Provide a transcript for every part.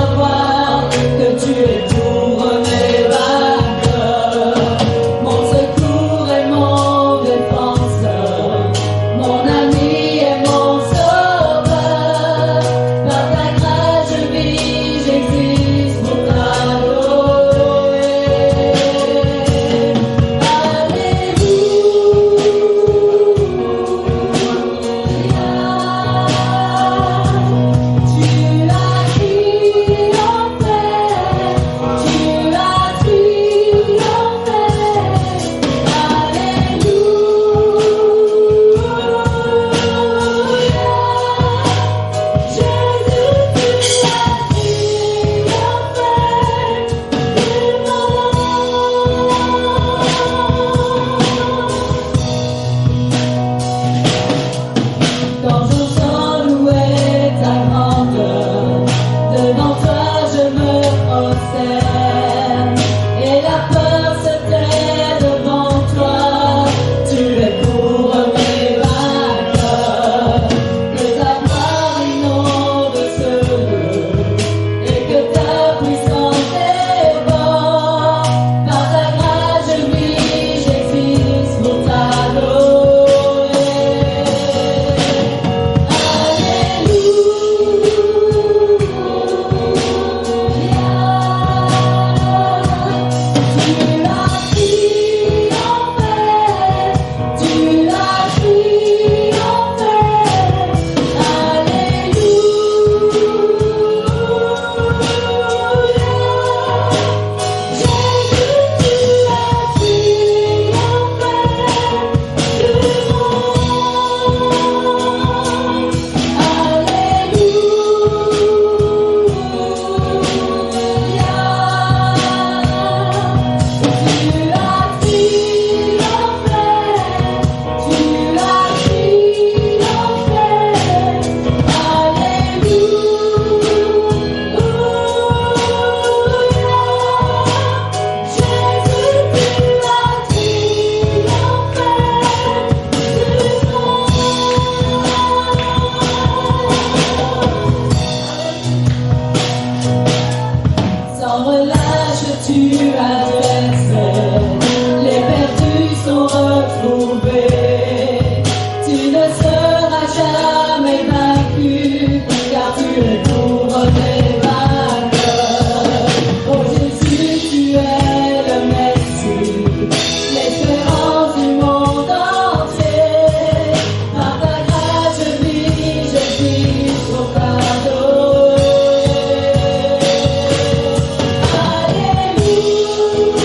savoir que tu es pour mes vainqueurs, mon secours et mon défenseur, mon ami et mon sauveur. Par ta grâce je vis, j'existe pour t'adorer. Quand j'entends louer ta grandeur, devant toi je me prosterne, et la peur se tait devant toi. Tu es pour mes vainqueurs, que ta gloire inonde ce lieu, et que ta puissance déborde. Par ta grâce je vis, j'existe pour t'adorer. Sans relâche tu as versé, les perdus sont retrouvés. Tu ne seras jamais vaincu, car tu es pour mes vainqueurs. Oh Jésus, tu es le Messie, l'espérance du monde entier. Par ta grâce je vis, j'existe pour t'adorer. Alléluia.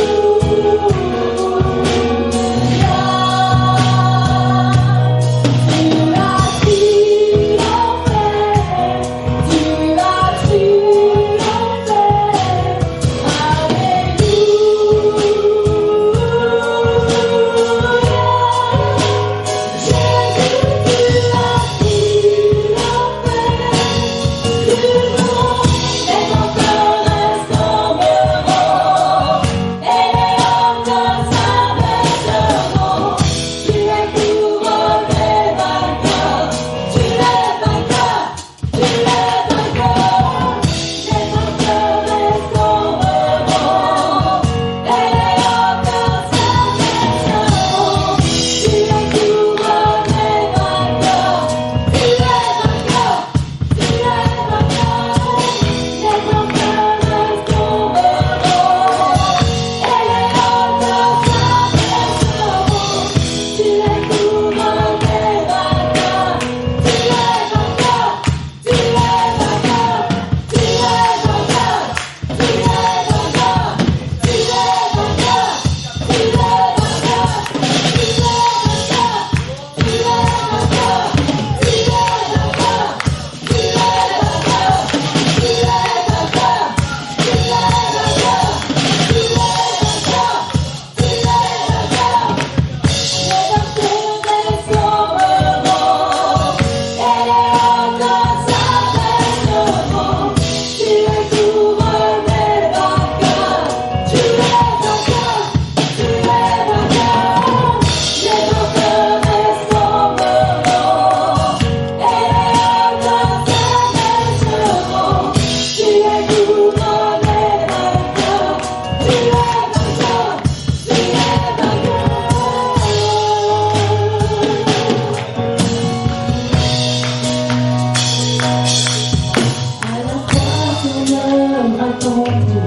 accompli,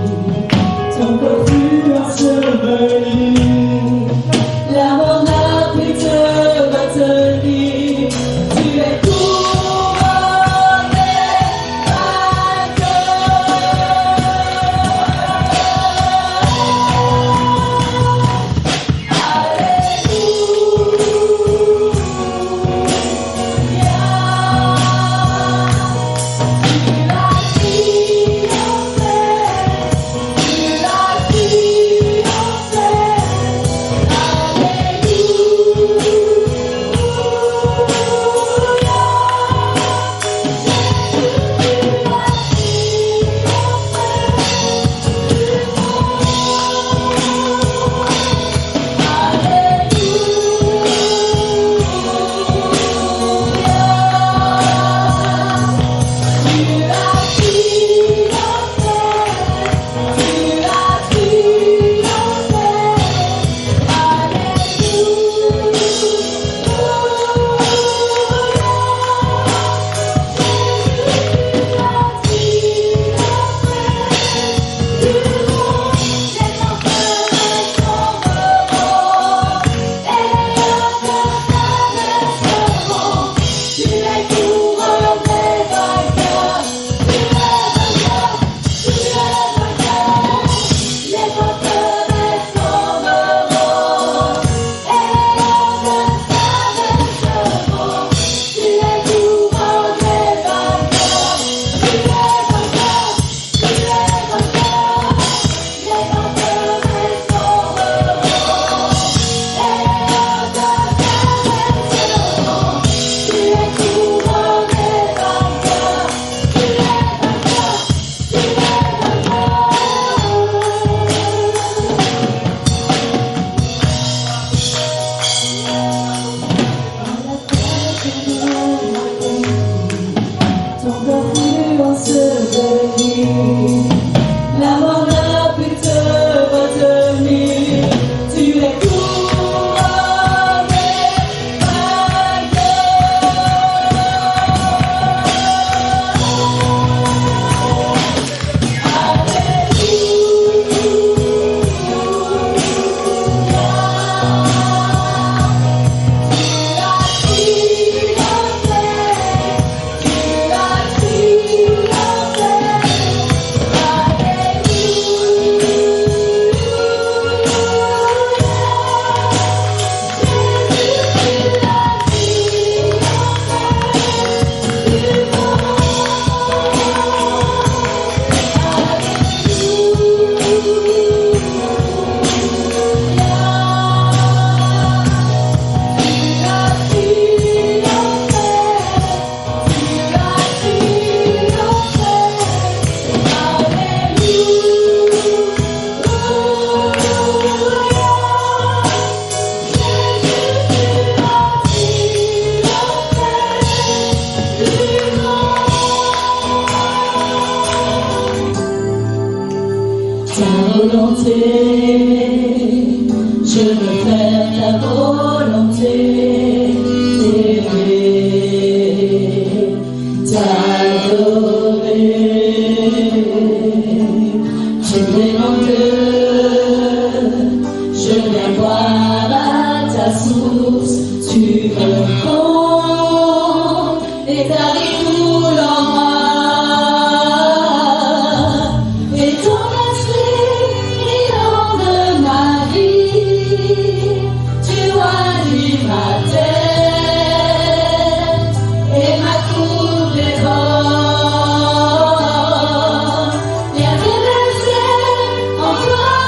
ton corps fut enseveli. La mort n'a pu te retenir, tu es couronné la mort n'a pu te retenir, tu es couronné ta volonté, je veux faire ta volonté, t'aimer, t'adorer, tu demandes, je viens boire à ta source, tu me fonds et t'arrives tout en moi. En toi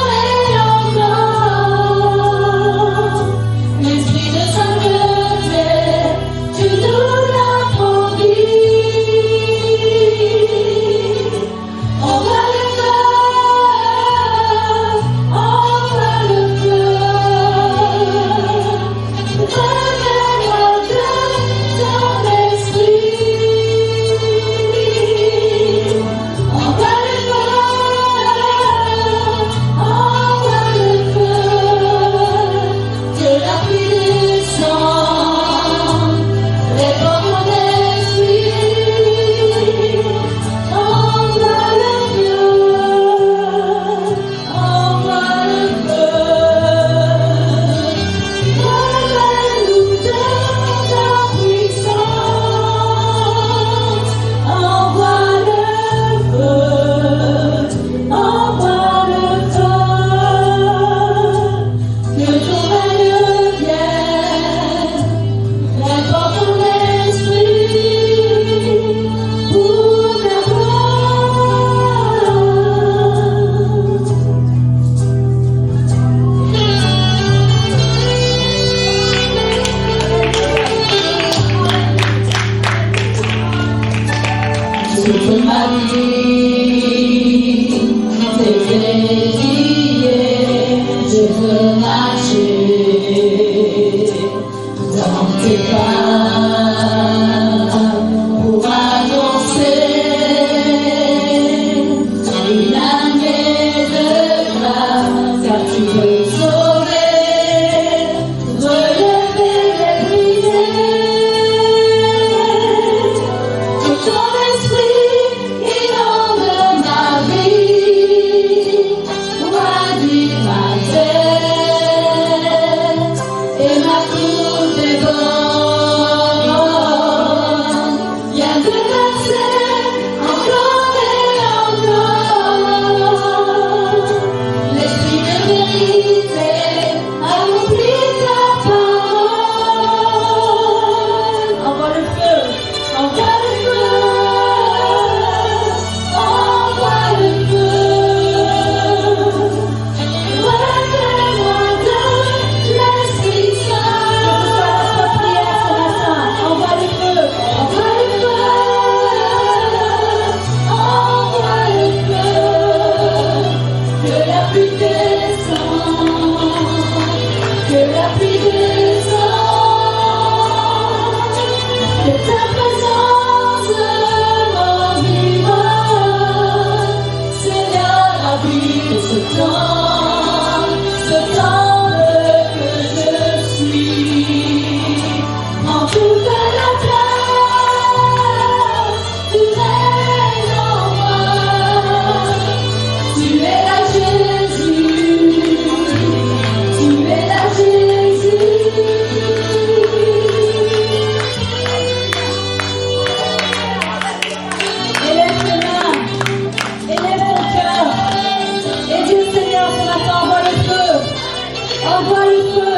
Envoie le feu.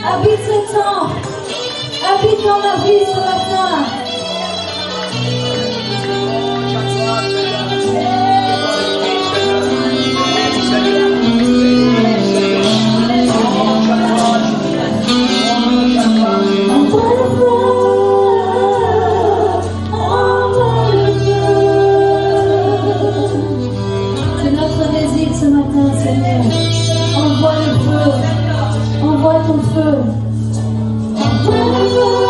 Habite ce temps. Habite dans ma vie ce matin. Ce matin, Seigneur, envoie le feu, envoie ton feu, envoie le feu.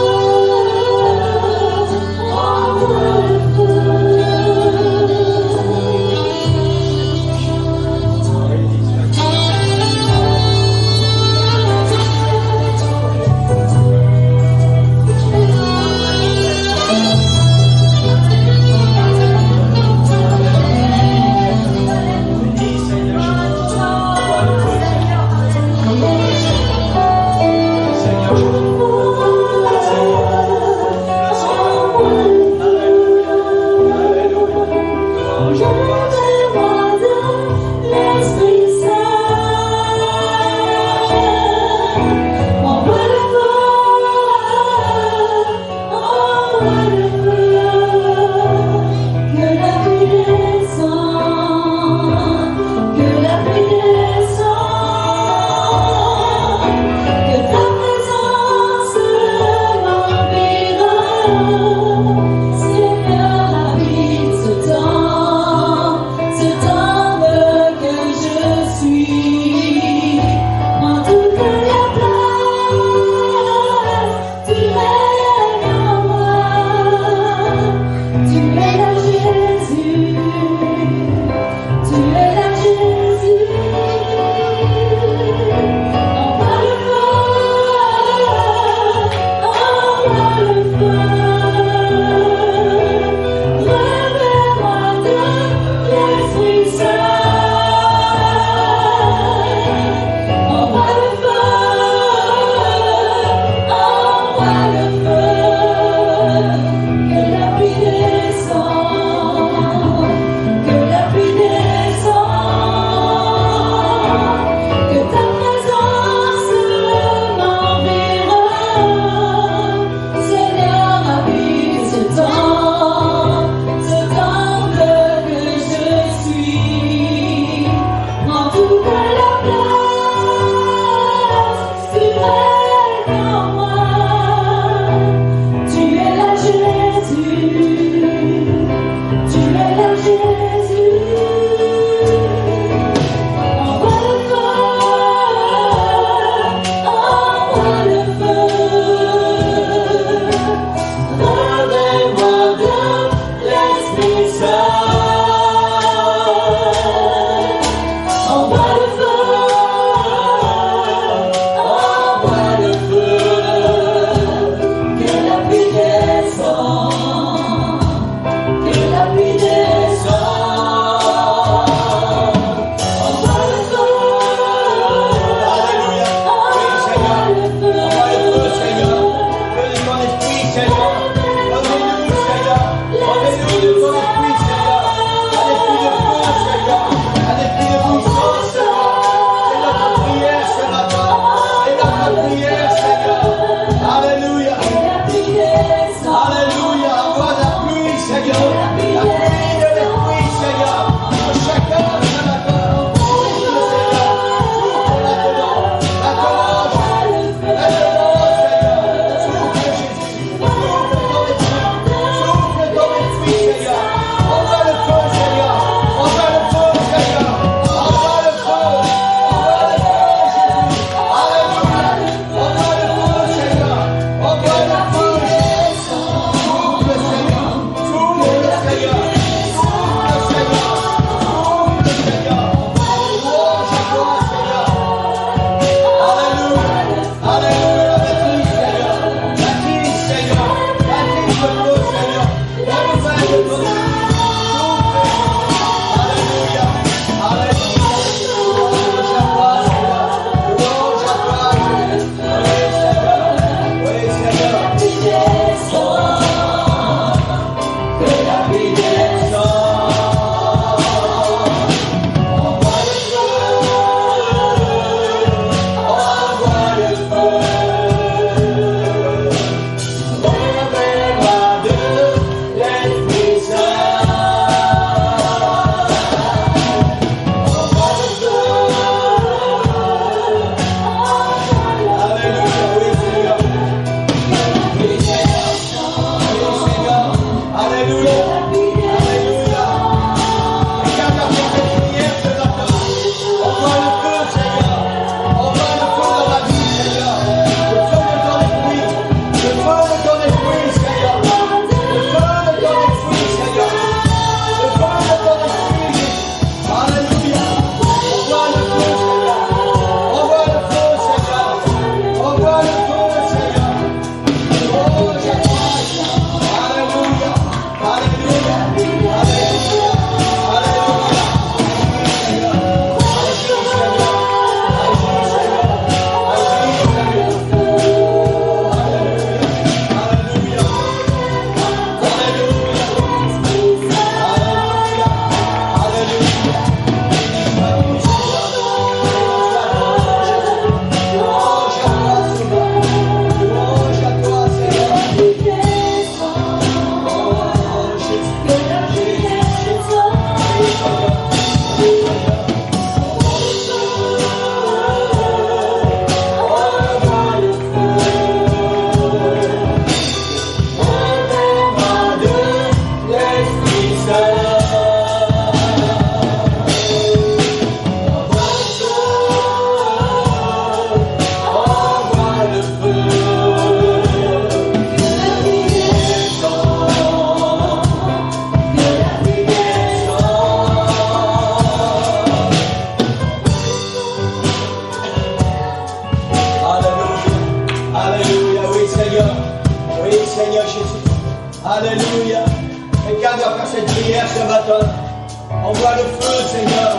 Envoie le feu, Seigneur.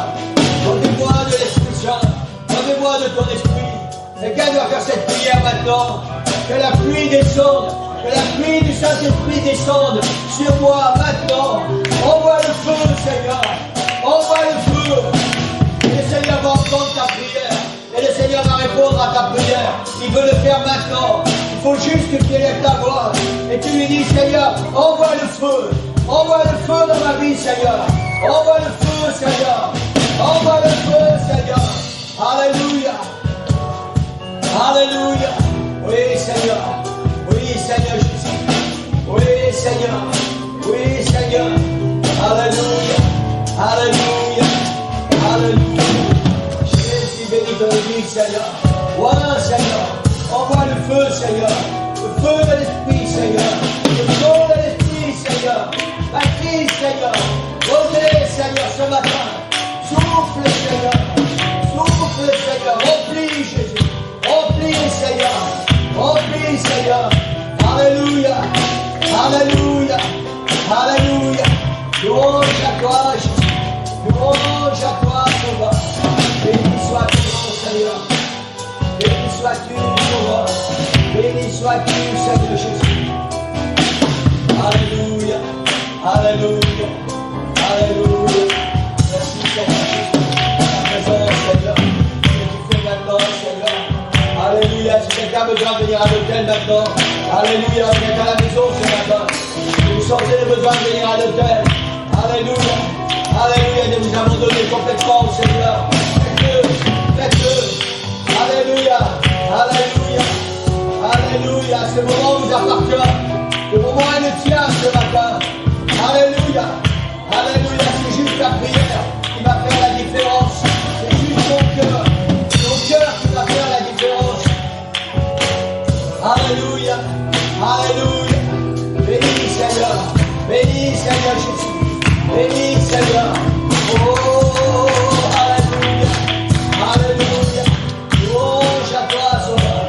Donnez-moi de l'Esprit Saint. Donnez-moi de ton esprit. Quelqu'un doit faire cette prière maintenant. Que la pluie descende. Que la pluie du Saint-Esprit descende sur moi maintenant. Envoie le feu, Seigneur. Envoie le feu. Et le Seigneur va entendre ta prière. Et le Seigneur va répondre à ta prière. Il veut le faire maintenant. Il faut juste que tu élèves ta voix. Et tu lui dis, Seigneur, envoie le feu. Envoie le feu dans ma vie, Seigneur. Envoie le feu, Seigneur. Envoie le feu, Seigneur. Alléluia. Alléluia. Oui, Seigneur. Oui, Seigneur Jésus. Oui, Seigneur. Oui, Seigneur. Alléluia. Alléluia. Alléluia. Jésus béni ton Église, Seigneur. Voilà, Seigneur. Envoie le feu, Seigneur. Le feu de l'Esprit, Seigneur. Le feu de l'Esprit, Seigneur. Baptise, Seigneur. Osez, Seigneur, ce matin. Souffle, Seigneur. Souffle, Seigneur. Remplis, Jésus. Remplis, Seigneur. Remplis, Seigneur. Alléluia. Alléluia. Alléluia. Louange à toi, Jésus. Louange à toi, Sauveur. Béni sois-tu, mon Seigneur. Béni sois-tu, Sauveur. Béni sois-tu, Seigneur Jésus. Alléluia. Alléluia. Alléluia. Merci, Seigneur Jésus. Ta présence, Seigneur. Ce que tu fais maintenant, Seigneur. Alléluia. Si quelqu'un a besoin de venir à l'hôtel maintenant. Alléluia. Quelqu'un à la maison ce matin. Si vous sentez le besoin de venir à l'hôtel. Alléluia. Alléluia. De vous abandonner complètement au Seigneur. Faites-le. Faites-le. Alléluia. Alléluia. Alléluia. Ce moment vous appartient. Le moment est le tien ce matin. Alléluia. Alléluia. C'est juste ta prière qui va faire la différence. C'est juste ton cœur. Ton cœur qui va faire la différence. Alléluia. Alléluia. Béni Seigneur. Béni Seigneur Jésus. Béni Seigneur. Oh, alléluia. Alléluia. Louange à toi, Sauveur.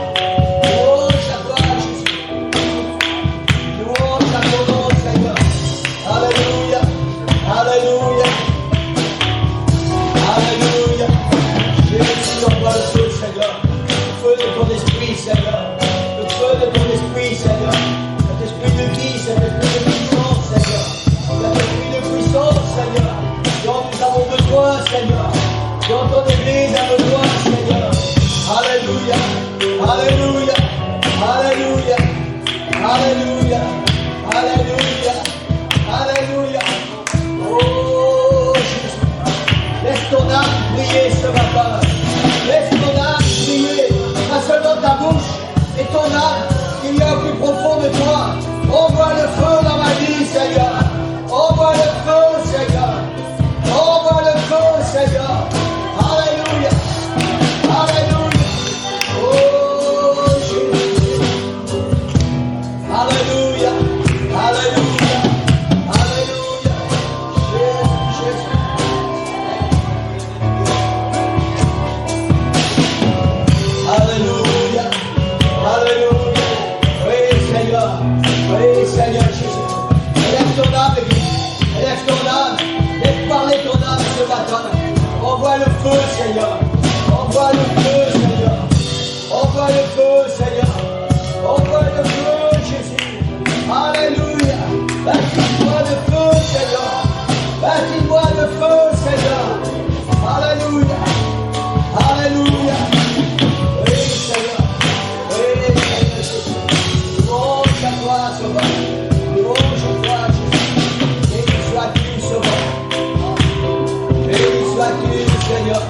Louange à toi, Jésus. Louange à ton nom, Seigneur. Alléluia. Alléluia. Alléluia. Jésus, envoie le feu, Seigneur. Le feu de ton esprit, Seigneur. Le feu de ton esprit, Seigneur. Cet esprit de vie, cet esprit de puissance, Seigneur. Cet esprit de puissance, Seigneur. Dont nous avons besoin, Seigneur. Dont ton Église a besoin, Seigneur. Alléluia. Alléluia. Alléluia. Alléluia. Alléluia. Alléluia. Oh Jésus. Laisse ton âme briller ce matin. Laisse ton âme briller. Pas seulement ta bouche et ton âme qu'il y a au plus profond de toi. Envoie le feu dans ma vie, Seigneur. Envoie le feu, Seigneur. Envoie le feu, Seigneur. Alléluia. Alléluia. Oh Jésus. Alléluia. Alléluia. Alléluia. Jésus, Jésus. Alléluia. Alléluia. Oui, Seigneur. Oui, Seigneur Jésus. Élève ton âme, Église. Élève ton âme. Laisse parler ton âme ce matin. Envoie le feu, Seigneur. Envoie le feu, Seigneur. Envoie le feu, Seigneur. Envoie le feu, Jésus. Alléluia. Baptise-moi de feu, Seigneur. Baptise-moi de feu, Seigneur. Alléluia. Alléluia. Oui, Seigneur. Oui, Seigneur Jésus. Louange à toi, Sauveur. Louange à toi, Jésus. Béni sois-tu, Sauveur. Béni sois-tu, Seigneur.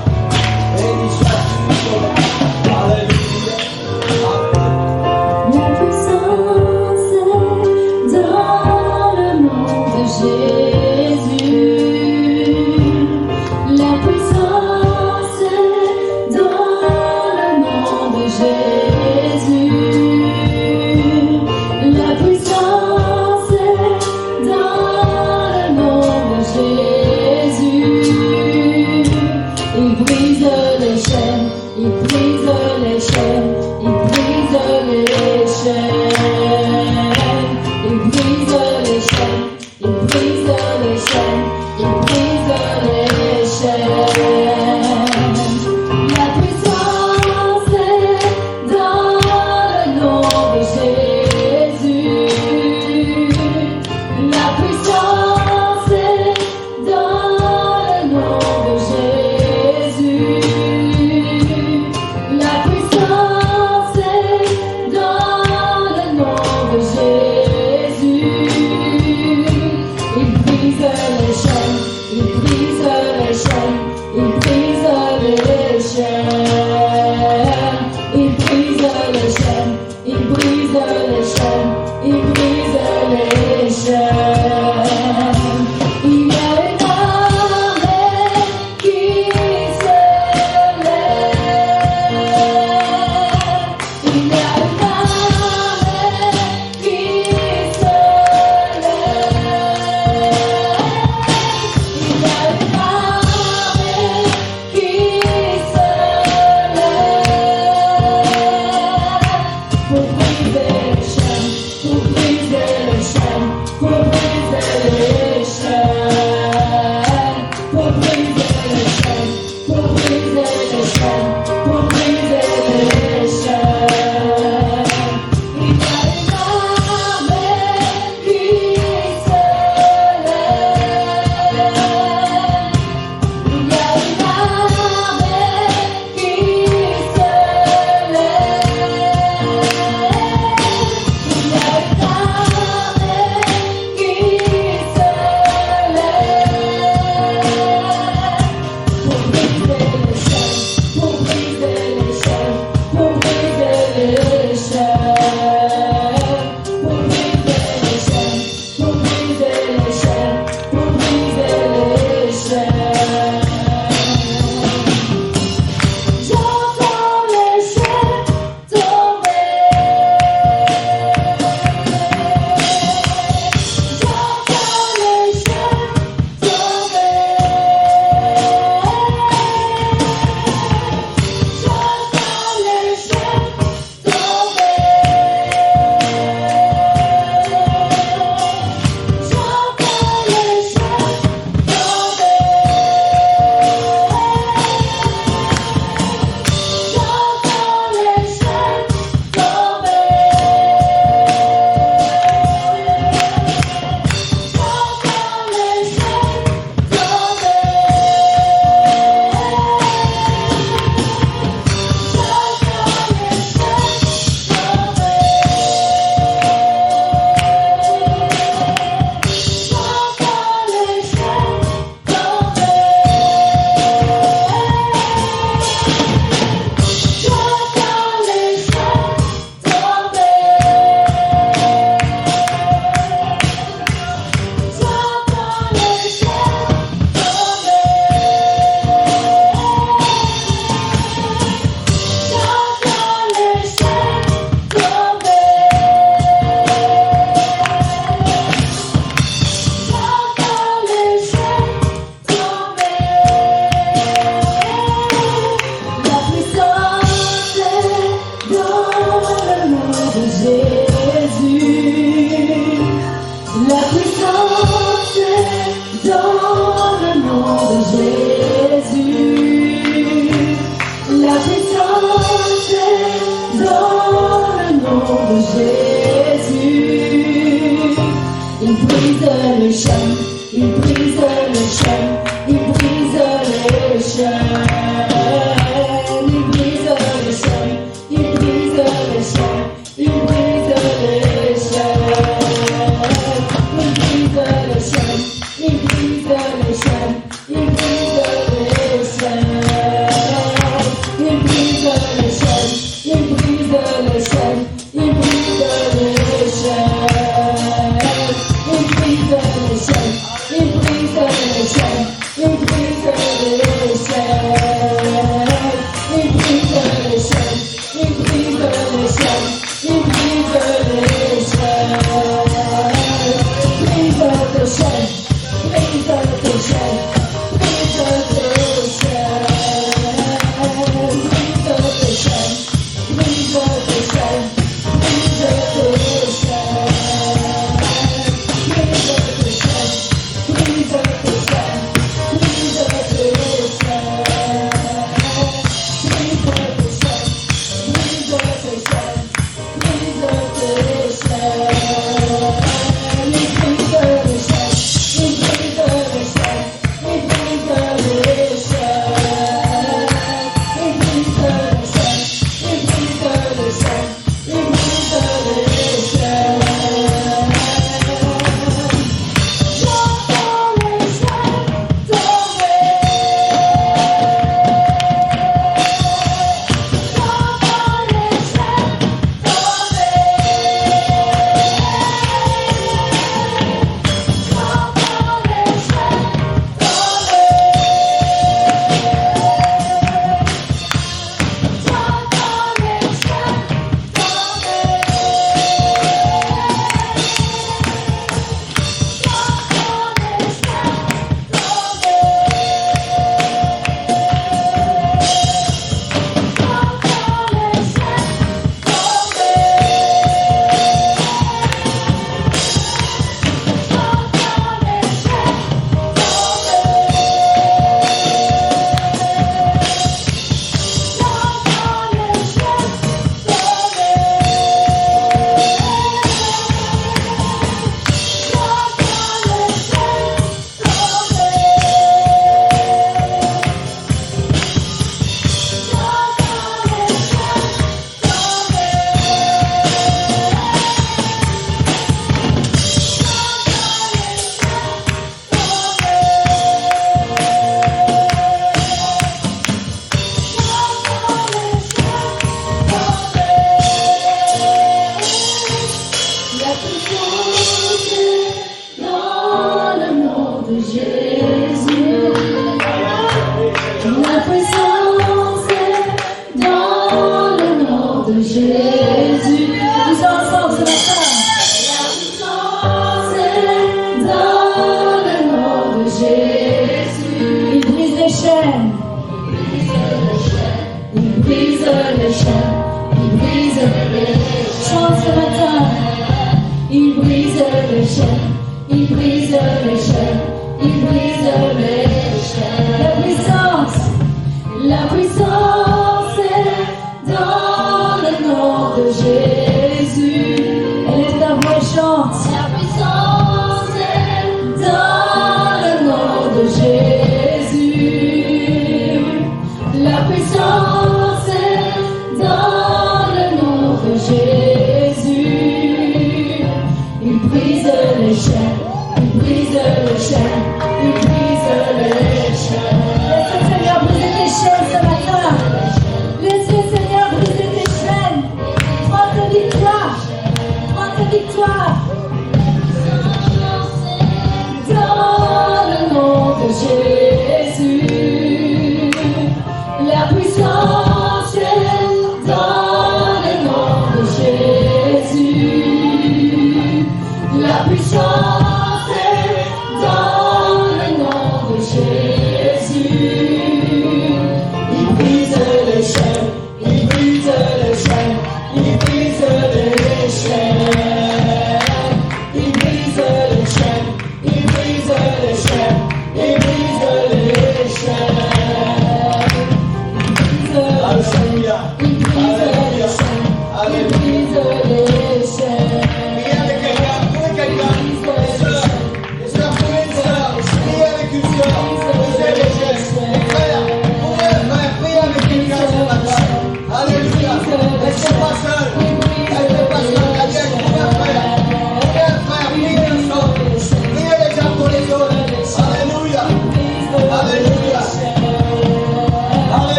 Il brise le chêne, il brise le chêne, il brise le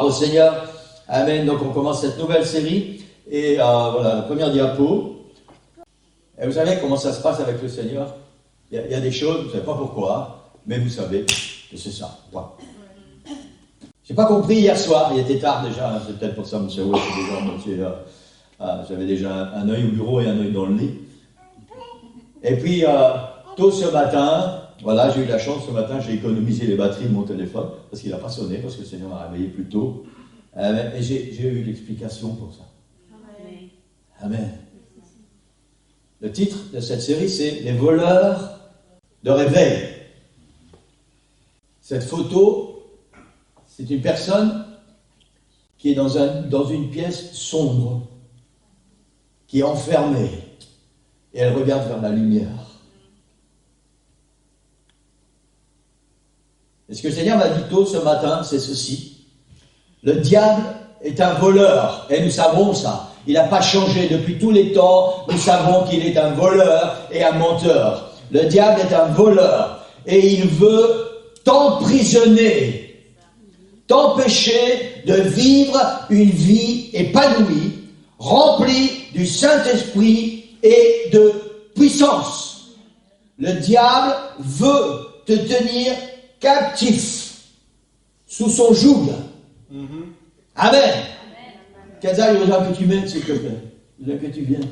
au Seigneur. Amen. Donc on commence cette nouvelle série. Et voilà, la première diapo. Et vous savez comment ça se passe avec le Seigneur? Il y a des choses, vous ne savez pas pourquoi, mais vous savez que c'est ça. Voilà. Je n'ai pas compris hier soir, il était tard déjà, hein, c'est peut-être pour ça, M. West, j'avais déjà un œil au bureau et un œil dans le lit. Et puis, tôt ce matin, voilà, j'ai eu la chance ce matin, j'ai économisé les batteries de mon téléphone, parce qu'il n'a pas sonné, parce que le Seigneur m'a réveillé plus tôt. Et j'ai eu l'explication pour ça. Amen. Amen. Le titre de cette série, c'est « Les voleurs de réveil ». Cette photo, c'est une personne qui est dans une pièce sombre, qui est enfermée, et elle regarde vers la lumière. Et ce que le Seigneur m'a dit tôt ce matin, c'est ceci. Le diable est un voleur, et nous savons ça. Il n'a pas changé depuis tous les temps. Nous savons qu'il est un voleur et un menteur. Le diable est un voleur et il veut t'emprisonner, t'empêcher de vivre une vie épanouie, remplie du Saint-Esprit et de puissance. Le diable veut te tenir captif sous son joug. Amen. Kenza, il besoin que tu m'aides, s'il te plaît. Il besoin que tu viennes.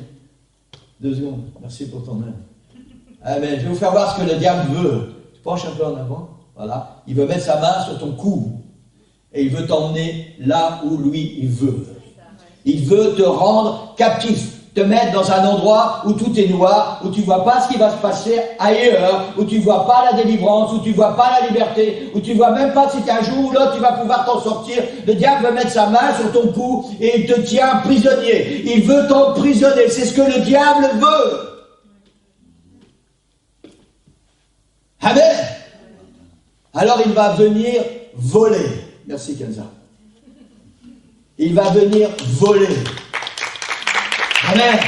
2 secondes. Merci pour ton aide. Amen. Je vais vous faire voir ce que le diable veut. Tu penches un peu en avant. Voilà. Il veut mettre sa main sur ton cou. Et il veut t'emmener là où lui, il veut. Il veut te rendre captif. Te mettre dans un endroit où tout est noir, où tu ne vois pas ce qui va se passer ailleurs, où tu ne vois pas la délivrance, où tu ne vois pas la liberté, où tu ne vois même pas si un jour ou l'autre tu vas pouvoir t'en sortir. Le diable veut mettre sa main sur ton cou et il te tient prisonnier. Il veut t'emprisonner. C'est ce que le diable veut. Amen. Alors il va venir voler. Merci Kenza. Il va venir voler. Amen.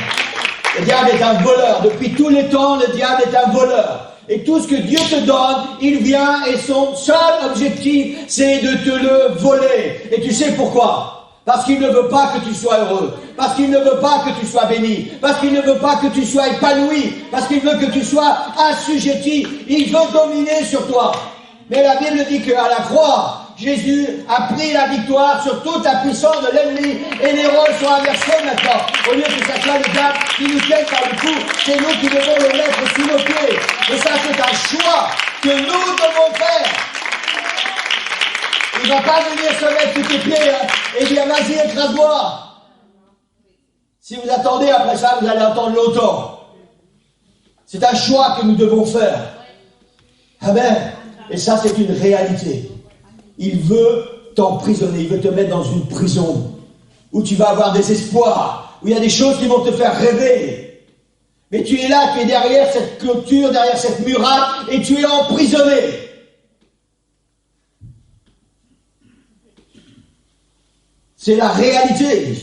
Le diable est un voleur. Depuis tous les temps, le diable est un voleur. Et tout ce que Dieu te donne, il vient et son seul objectif, c'est de te le voler. Et tu sais pourquoi? Parce qu'il ne veut pas que tu sois heureux. Parce qu'il ne veut pas que tu sois béni. Parce qu'il ne veut pas que tu sois épanoui. Parce qu'il veut que tu sois assujetti. Il veut dominer sur toi. Mais la Bible dit qu'à la croix, Jésus a pris la victoire sur toute la puissance de l'ennemi et les rôles sont inversés maintenant. Au lieu que ça soit le diable qui nous tienne par le cou, c'est nous qui devons le mettre sous nos pieds. Et ça, c'est un choix que nous devons faire. Il ne va pas venir se mettre sous tes pieds et dire vas-y, écrase-moi. Si vous attendez après ça, vous allez attendre longtemps. C'est un choix que nous devons faire. Amen. Et ça, c'est une réalité. Il veut t'emprisonner, il veut te mettre dans une prison où tu vas avoir des espoirs, où il y a des choses qui vont te faire rêver. Mais tu es là, tu es derrière cette clôture, derrière cette muraille, et tu es emprisonné. C'est la réalité.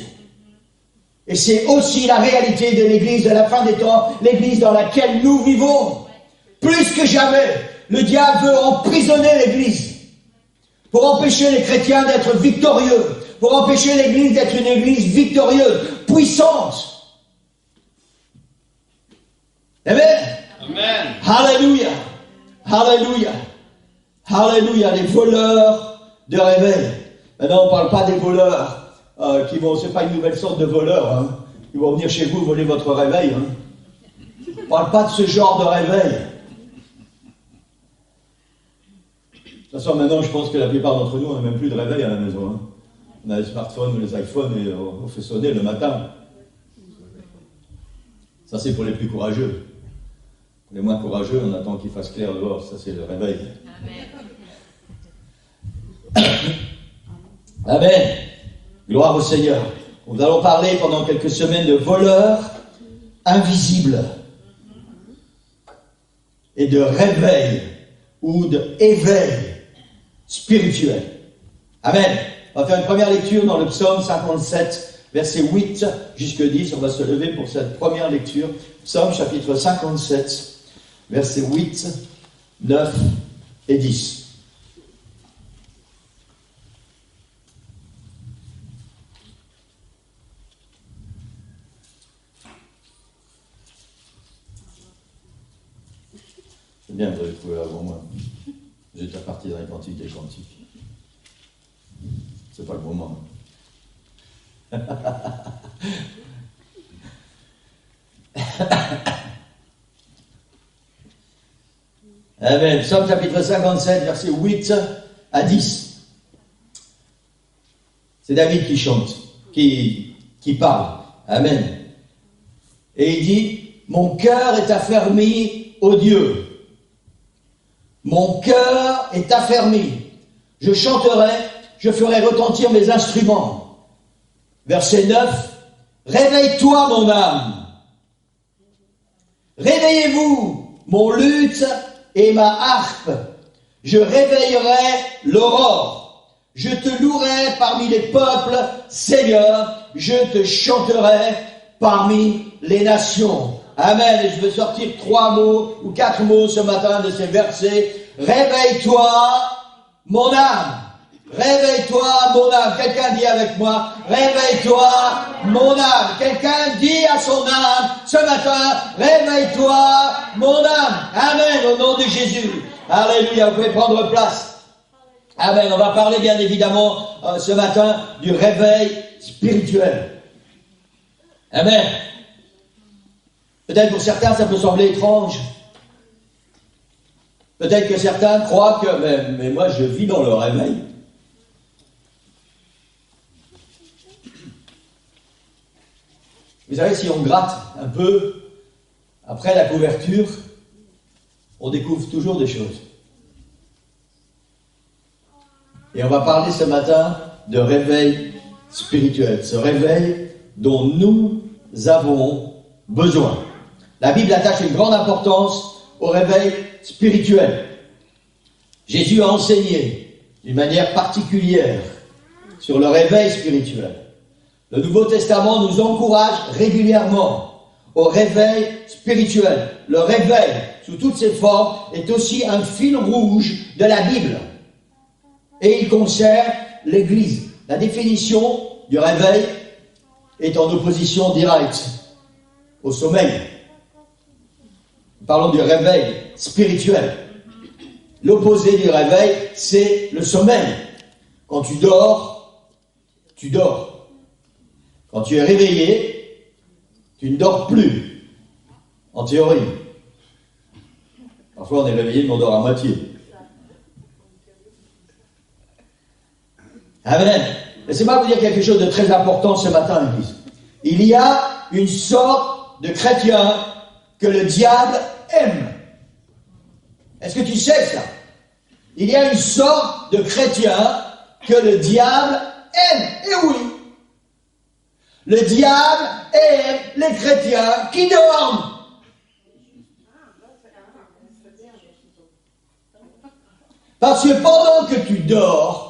Et c'est aussi la réalité de l'Église de la fin des temps, l'Église dans laquelle nous vivons. Plus que jamais, le diable veut emprisonner l'Église. Pour empêcher les chrétiens d'être victorieux, pour empêcher l'Église d'être une Église victorieuse, puissante. Amen. Amen. Alléluia. Alléluia. Alléluia. Les voleurs de réveil. Maintenant, on ne parle pas des voleurs qui vont, c'est pas une nouvelle sorte de voleurs, hein, qui vont venir chez vous voler votre réveil. Hein. On ne parle pas de ce genre de réveil. De toute façon, maintenant, je pense que la plupart d'entre nous, on n'a même plus de réveil à la maison. Hein. On a les smartphones ou les iPhones et on fait sonner le matin. Ça, c'est pour les plus courageux. Pour les moins courageux, on attend qu'il fasse clair dehors. Ça, c'est le réveil. Amen. Amen. Gloire au Seigneur. Nous allons parler pendant quelques semaines de voleurs invisibles et de réveil ou d'éveil spirituel. Amen. On va faire une première lecture dans le psaume 57, verset 8 jusqu'à 10. On va se lever pour cette première lecture. Psaume chapitre 57, verset 8, 9 et 10. C'est bien, vous avez trouvé avant moi. Vous êtes parti dans les cantiques des cantiques. C'est pas le moment. Amen. Psaume chapitre 57, versets 8 à 10. C'est David qui chante, qui parle. Amen. Et il dit, mon cœur est affermi ô Dieu. Mon cœur est affermi. Je chanterai, je ferai retentir mes instruments. Verset 9. Réveille-toi, mon âme. Réveillez-vous, mon luth et ma harpe. Je réveillerai l'aurore. Je te louerai parmi les peuples, Seigneur. Je te chanterai parmi les nations. Amen. Et je veux sortir 3 mots ou 4 mots ce matin de ces versets. Réveille-toi, mon âme. Réveille-toi, mon âme. Quelqu'un dit avec moi, réveille-toi, mon âme. Quelqu'un dit à son âme ce matin, réveille-toi, mon âme. Amen, au nom de Jésus. Alléluia, vous pouvez prendre place. Amen, on va parler bien évidemment ce matin du réveil spirituel. Amen. Peut-être pour certains ça peut sembler étrange. Peut-être que certains croient que, mais moi je vis dans le réveil. Vous savez, si on gratte un peu, après la couverture, on découvre toujours des choses. Et on va parler ce matin de réveil spirituel, ce réveil dont nous avons besoin. La Bible attache une grande importance au réveil spirituel. Jésus a enseigné d'une manière particulière sur le réveil spirituel. Le Nouveau Testament nous encourage régulièrement au réveil spirituel. Le réveil, sous toutes ses formes, est aussi un fil rouge de la Bible. Et il concerne l'Église. La définition du réveil est en opposition directe au sommeil. Parlons du réveil spirituel. L'opposé du réveil, c'est le sommeil. Quand tu dors, tu dors. Quand tu es réveillé, tu ne dors plus, en théorie. Parfois on est réveillé, mais on dort à moitié. Amen. Laissez-moi vous dire quelque chose de très important ce matin, Église. Il y a une sorte de chrétien que le diable aime. Est-ce que tu sais ça? Il y a une sorte de chrétien que le diable aime. Et oui. Le diable aime les chrétiens qui dorment. Parce que pendant que tu dors.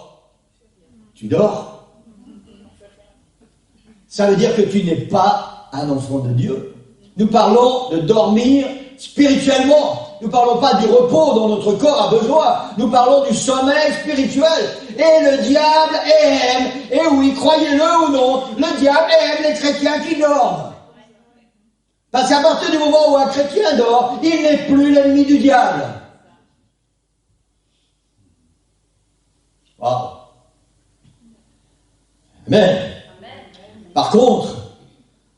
Ça veut dire que tu n'es pas un enfant de Dieu. Nous parlons de dormir spirituellement. Nous ne parlons pas du repos dont notre corps a besoin. Nous parlons du sommeil spirituel. Et le diable aime, et oui, croyez-le ou non, le diable aime les chrétiens qui dorment. Parce qu'à partir du moment où un chrétien dort, il n'est plus l'ennemi du diable. Wow. Amen. Par contre,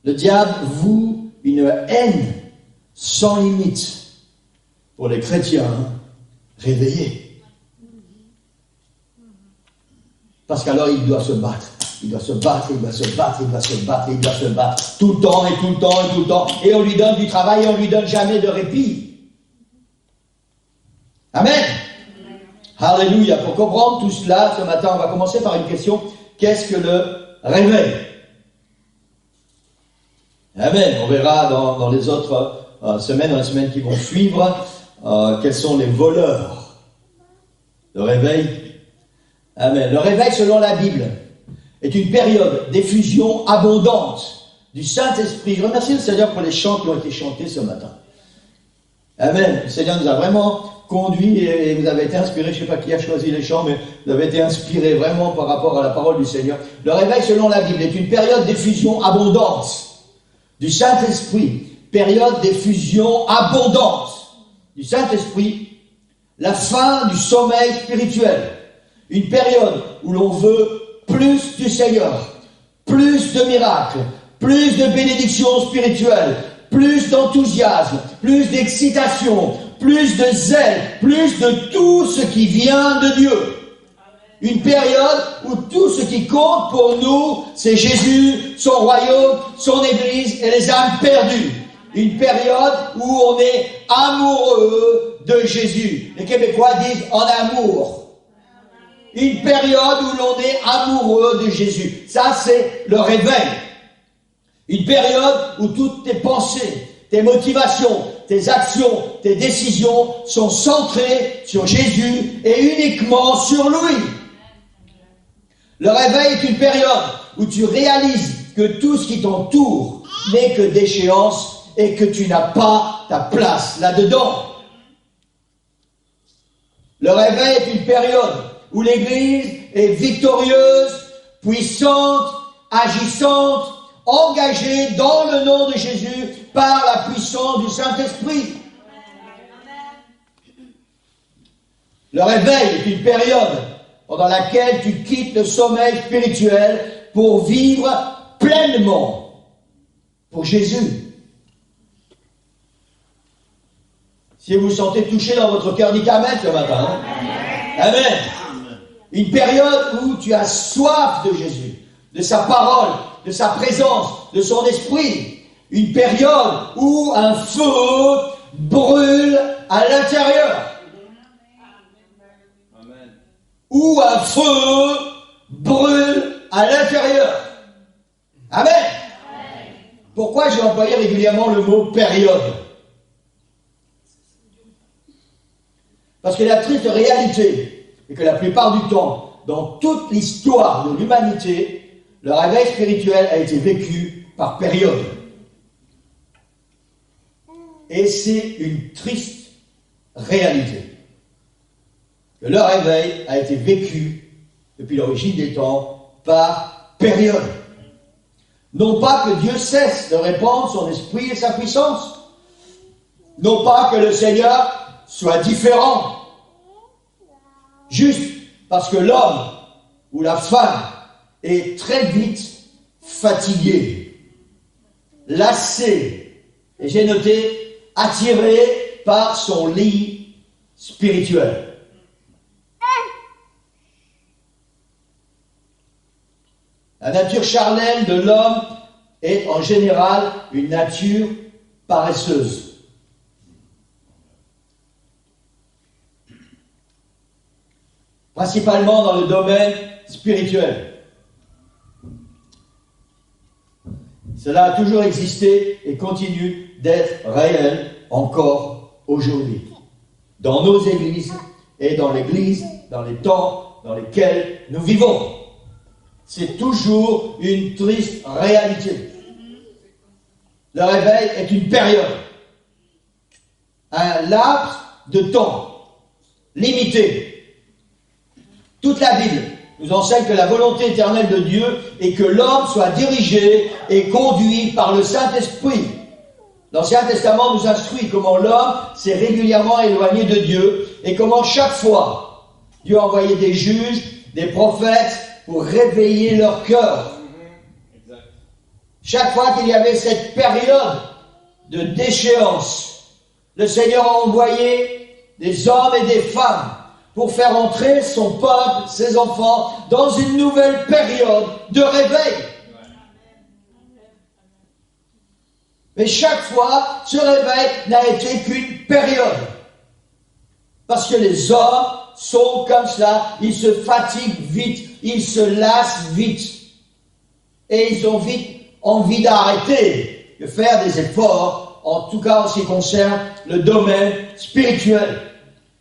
le diable voue une haine sans limite pour les chrétiens réveillés. Parce qu'alors il doit se battre. Il doit se battre, il doit se battre, il doit se battre, il doit se battre. Tout le temps et tout le temps et tout le temps. Et on lui donne du travail et on lui donne jamais de répit. Amen. Alléluia. Pour comprendre tout cela, ce matin, on va commencer par une question. Qu'est-ce que le réveil? Amen. On verra dans les autres semaines, dans les semaines qui vont suivre, quels sont les voleurs de réveil. Amen. Le réveil, selon la Bible, est une période d'effusion abondante du Saint-Esprit. Je remercie le Seigneur pour les chants qui ont été chantés ce matin. Amen. Le Seigneur nous a vraiment conduits et vous avez été inspirés. Je ne sais pas qui a choisi les chants, mais vous avez été inspirés vraiment par rapport à la parole du Seigneur. Le réveil, selon la Bible, est une période d'effusion abondante du Saint-Esprit. Période d'effusion abondante du Saint-Esprit, la fin du sommeil spirituel. Une période où l'on veut plus du Seigneur, plus de miracles, plus de bénédictions spirituelles, plus d'enthousiasme, plus d'excitation, plus de zèle, plus de tout ce qui vient de Dieu. Une période où tout ce qui compte pour nous, c'est Jésus, son royaume, son Église et les âmes perdues. Une période où on est amoureux de Jésus. Les Québécois disent en amour. Une période où l'on est amoureux de Jésus. Ça, c'est le réveil. Une période où toutes tes pensées, tes motivations, tes actions, tes décisions sont centrées sur Jésus et uniquement sur lui. Le réveil est une période où tu réalises que tout ce qui t'entoure n'est que déchéance et que tu n'as pas ta place là-dedans. Le réveil est une période où l'Église est victorieuse, puissante, agissante, engagée dans le nom de Jésus par la puissance du Saint-Esprit. Le réveil est une période pendant laquelle tu quittes le sommeil spirituel pour vivre pleinement pour Jésus. Si vous vous sentez touché dans votre cœur, dites Amen ce matin. Amen. Une période où tu as soif de Jésus, de sa parole, de sa présence, de son esprit. Une période où un feu brûle à l'intérieur. Où un feu brûle à l'intérieur. Amen. Pourquoi j'ai employé régulièrement le mot période? Parce que la triste réalité est que la plupart du temps, dans toute l'histoire de l'humanité, le réveil spirituel a été vécu par période. Et c'est une triste réalité. Que le réveil a été vécu depuis l'origine des temps par période. Non pas que Dieu cesse de répandre son esprit et sa puissance. Non pas que le Seigneur soit différent. Juste parce que l'homme ou la femme est très vite fatigué, lassé, et j'ai noté, attiré par son lit spirituel. La nature charnelle de l'homme est en général une nature paresseuse. Principalement dans le domaine spirituel. Cela a toujours existé et continue d'être réel encore aujourd'hui. Dans nos églises et dans l'église, dans les temps dans lesquels nous vivons. C'est toujours une triste réalité. Le réveil est une période, un laps de temps limité. Toute la Bible nous enseigne que la volonté éternelle de Dieu est que l'homme soit dirigé et conduit par le Saint-Esprit. L'Ancien Testament nous instruit comment l'homme s'est régulièrement éloigné de Dieu et comment chaque fois Dieu a envoyé des juges, des prophètes pour réveiller leur cœur. Chaque fois qu'il y avait cette période de déchéance, le Seigneur a envoyé des hommes et des femmes pour faire entrer son peuple, ses enfants, dans une nouvelle période de réveil. Mais chaque fois, ce réveil n'a été qu'une période. Parce que les hommes sont comme cela, ils se fatiguent vite, ils se lassent vite. Et ils ont vite envie d'arrêter de faire des efforts, en tout cas en ce qui concerne le domaine spirituel.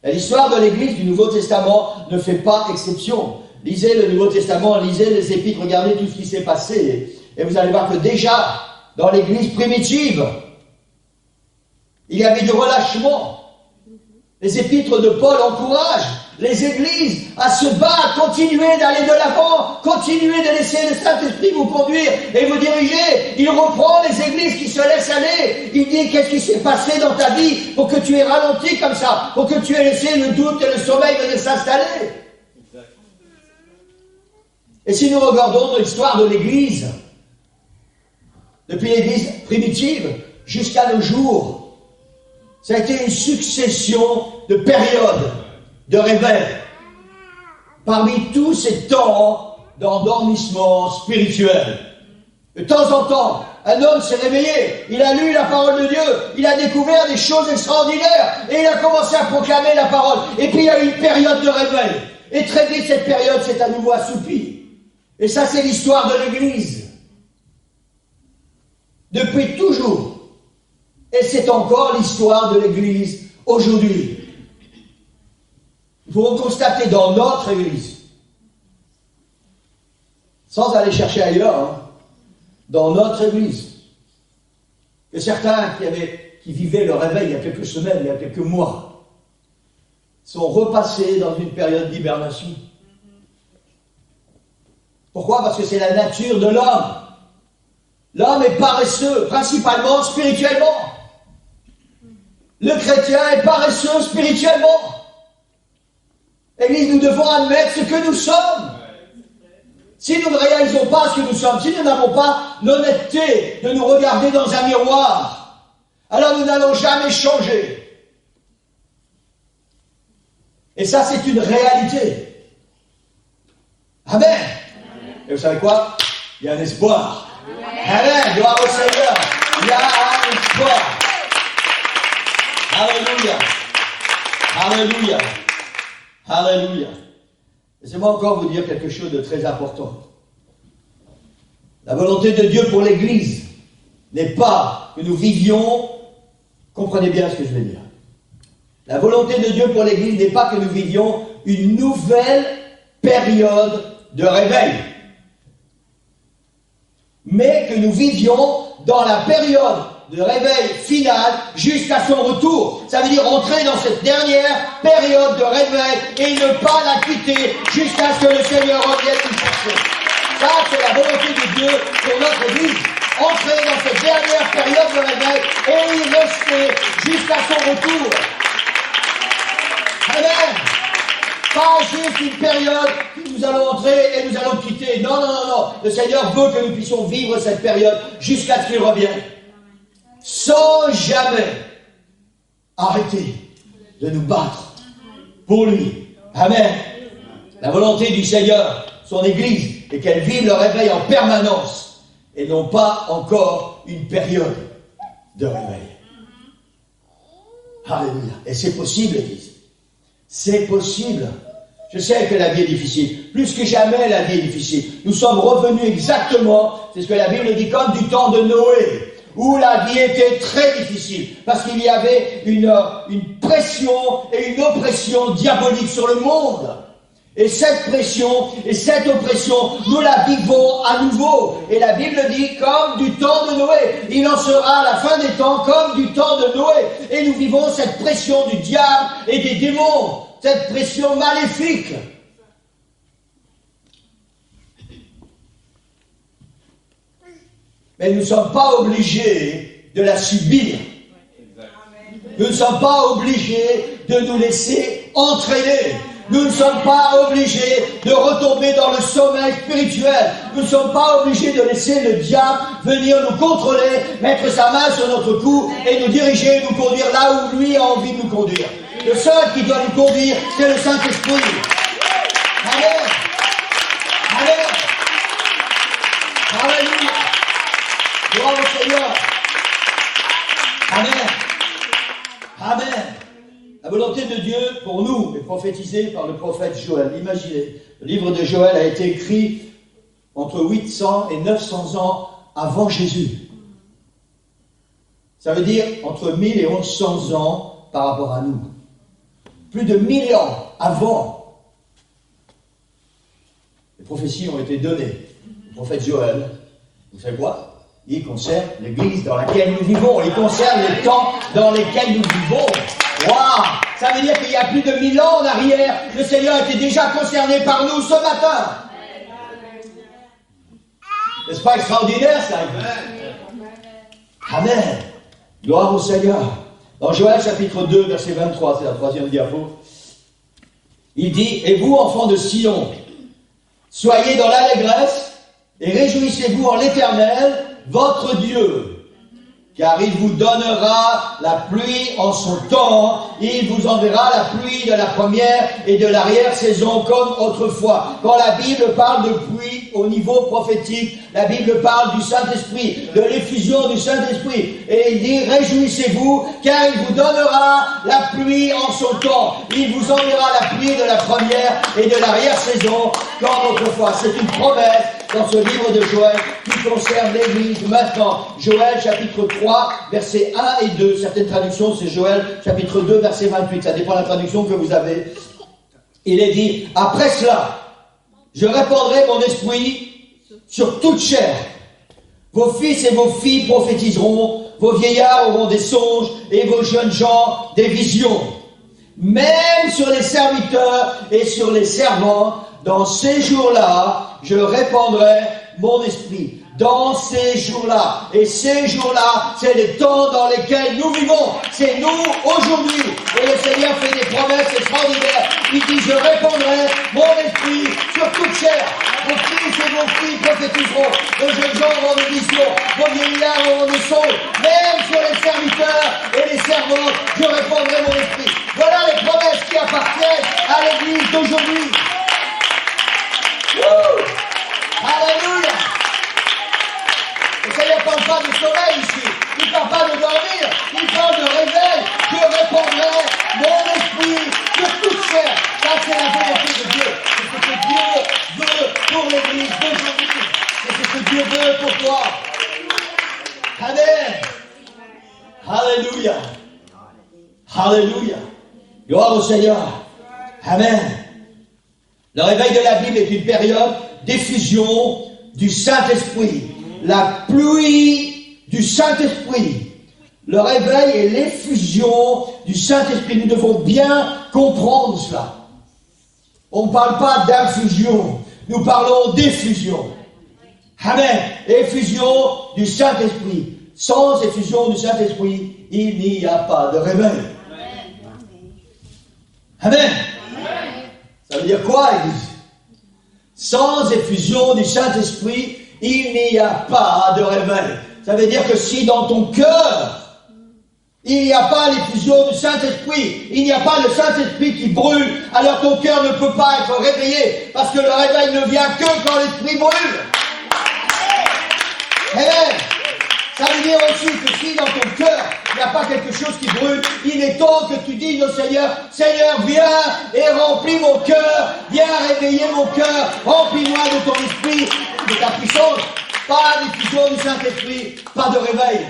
Et l'histoire de l'Église du Nouveau Testament ne fait pas exception. Lisez le Nouveau Testament, lisez les Épîtres, regardez tout ce qui s'est passé. Et vous allez voir que déjà, dans l'Église primitive, il y avait du relâchement. Les Épîtres de Paul encouragent les églises à se battre, continuer d'aller de l'avant, continuer de laisser le Saint-Esprit vous conduire et vous diriger. Il reprend les églises qui se laissent aller. il dit, qu'est-ce qui s'est passé dans ta vie pour que tu aies ralenti comme ça, pour que tu aies laissé le doute et le sommeil venir s'installer. Et si nous regardons l'histoire de l'Église, depuis l'Église primitive jusqu'à nos jours, ça a été une succession de périodes de réveil. Parmi tous ces temps d'endormissement spirituel, de temps en temps, un homme s'est réveillé, il a lu la parole de Dieu, il a découvert des choses extraordinaires et il a commencé à proclamer la parole. Et puis il y a eu une période de réveil. Et très vite, cette période s'est à nouveau assoupie. Et ça, c'est l'histoire de l'Église. Depuis toujours. Et c'est encore l'histoire de l'Église aujourd'hui. Nous pouvons constater dans notre Église, sans aller chercher ailleurs, dans notre Église, que certains qui vivaient le réveil il y a quelques semaines, il y a quelques mois, sont repassés dans une période d'hibernation. Pourquoi? Parce que c'est la nature de l'homme. L'homme est paresseux, principalement spirituellement. Le chrétien est paresseux spirituellement. Église, nous devons admettre ce que nous sommes. Si nous ne réalisons pas ce que nous sommes, si nous n'avons pas l'honnêteté de nous regarder dans un miroir, alors nous n'allons jamais changer. Et ça, c'est une réalité. Amen. Et vous savez quoi? Il y a un espoir. Amen. Gloire au Seigneur. Il y a un espoir. Alléluia. Alléluia. Alléluia. Laissez-moi encore vous dire quelque chose de très important. La volonté de Dieu pour l'Église n'est pas que nous vivions, comprenez bien ce que je vais dire. La volonté de Dieu pour l'Église n'est pas que nous vivions une nouvelle période de réveil, mais que nous vivions dans la période de réveil final jusqu'à son retour. Ça veut dire entrer dans cette dernière période de réveil et ne pas la quitter jusqu'à ce que le Seigneur revienne nous chercher. Ça, c'est la volonté de Dieu pour notre Église. Entrer dans cette dernière période de réveil et y rester jusqu'à son retour. Amen. Pas juste une période où nous allons entrer et nous allons quitter. Non, non, non, non. Le Seigneur veut que nous puissions vivre cette période jusqu'à ce qu'il revienne. Sans jamais arrêter de nous battre pour lui. Amen. La volonté du Seigneur, son Église, est qu'elle vive le réveil en permanence et non pas encore une période de réveil. Alléluia. Et c'est possible, Église. C'est possible. Je sais que la vie est difficile. Plus que jamais, la vie est difficile. Nous sommes revenus exactement, c'est ce que la Bible dit, comme du temps de Noé, où la vie était très difficile, parce qu'il y avait une pression et une oppression diabolique sur le monde. Et cette pression et cette oppression, nous la vivons à nouveau. Et la Bible dit, comme du temps de Noé. Il en sera à la fin des temps comme du temps de Noé. Et nous vivons cette pression du diable et des démons, cette pression maléfique. Mais nous ne sommes pas obligés de la subir. Nous ne sommes pas obligés de nous laisser entraîner. Nous ne sommes pas obligés de retomber dans le sommeil spirituel. Nous ne sommes pas obligés de laisser le diable venir nous contrôler, mettre sa main sur notre cou et nous diriger, nous conduire là où lui a envie de nous conduire. Le seul qui doit nous conduire, c'est le Saint-Esprit. Amen. Amen. Alléluia. Gloire au Seigneur. Amen. Amen. La volonté de Dieu pour nous est prophétisée par le prophète Joël. Imaginez, le livre de Joël a été écrit entre 800 et 900 ans avant Jésus. Ça veut dire entre 1000 et 1100 ans par rapport à nous. Plus de 1000 ans avant. Les prophéties ont été données. Le prophète Joël, vous savez quoi? Il concerne l'Église dans laquelle nous vivons. Il concerne les temps dans lesquels nous vivons. Waouh! Ça veut dire qu'il y a plus de 1000 ans en arrière, le Seigneur était déjà concerné par nous ce matin. N'est-ce pas extraordinaire ça? Amen. Gloire au Seigneur. Dans Joël chapitre 2, verset 23, c'est la troisième diapo. Il dit, et vous, enfants de Sion, soyez dans l'allégresse et réjouissez-vous en l'Éternel, votre Dieu. Car il vous donnera la pluie en son temps, il vous enverra la pluie de la première et de l'arrière-saison comme autrefois. Quand la Bible parle de pluie au niveau prophétique, la Bible parle du Saint-Esprit, de l'effusion du Saint-Esprit. Et il dit, réjouissez-vous, car il vous donnera la pluie en son temps. Il vous enverra la pluie de la première et de l'arrière-saison comme autrefois. C'est une promesse dans ce livre de Joël qui concerne l'Église maintenant. Joël chapitre 3, versets 1 et 2. Certaines traductions, c'est Joël chapitre 2, verset 28. Ça dépend de la traduction que vous avez. Il est dit, après cela, je répandrai mon esprit sur toute chair. Vos fils et vos filles prophétiseront, vos vieillards auront des songes et vos jeunes gens des visions. Même sur les serviteurs et sur les servantes, dans ces jours-là, je répandrai mon esprit. Dans ces jours-là. Et ces jours-là, c'est les temps dans lesquels nous vivons. C'est nous aujourd'hui. Et le Seigneur fait des promesses extraordinaires. Il dit, je répandrai mon esprit sur toute chair. Vos fils et vos filles prophétiseront. Vos jeunes gens auront des visions. Vos vieillards auront des songes. Même sur les serviteurs et les servantes, je répandrai mon esprit. Voilà les promesses qui appartiennent à l'Église d'aujourd'hui. Alléluia. Le Seigneur ne parle pas de sommeil ici. Il ne parle pas de dormir. Il parle de réveil. Je répandrai mon esprit sur toute chair. Ça, c'est la volonté de Dieu. C'est ce que Dieu veut pour l'Église d'aujourd'hui. C'est ce que Dieu veut pour toi. Amen. Alléluia. Alléluia. Gloire au Seigneur. Amen. Le réveil de la Bible est une période d'effusion du Saint-Esprit. La pluie du Saint-Esprit. Le réveil et l'effusion du Saint-Esprit. Nous devons bien comprendre cela. On ne parle pas d'infusion. Nous parlons d'effusion. Amen. Effusion du Saint-Esprit. Sans effusion du Saint-Esprit, il n'y a pas de réveil. Amen. Ça veut dire quoi, Église? Sans effusion du Saint-Esprit, il n'y a pas de réveil. Ça veut dire que si dans ton cœur, il n'y a pas l'effusion du Saint-Esprit, il n'y a pas le Saint-Esprit qui brûle, alors ton cœur ne peut pas être réveillé, parce que le réveil ne vient que quand l'Esprit brûle. Amen. Ça veut dire aussi que si dans ton cœur, il n'y a pas quelque chose qui brûle, il est temps que tu dises au Seigneur, Seigneur, viens et remplis mon cœur, viens réveiller mon cœur, remplis-moi de ton esprit, de ta puissance. Pas d'effusion du Saint-Esprit, pas de réveil.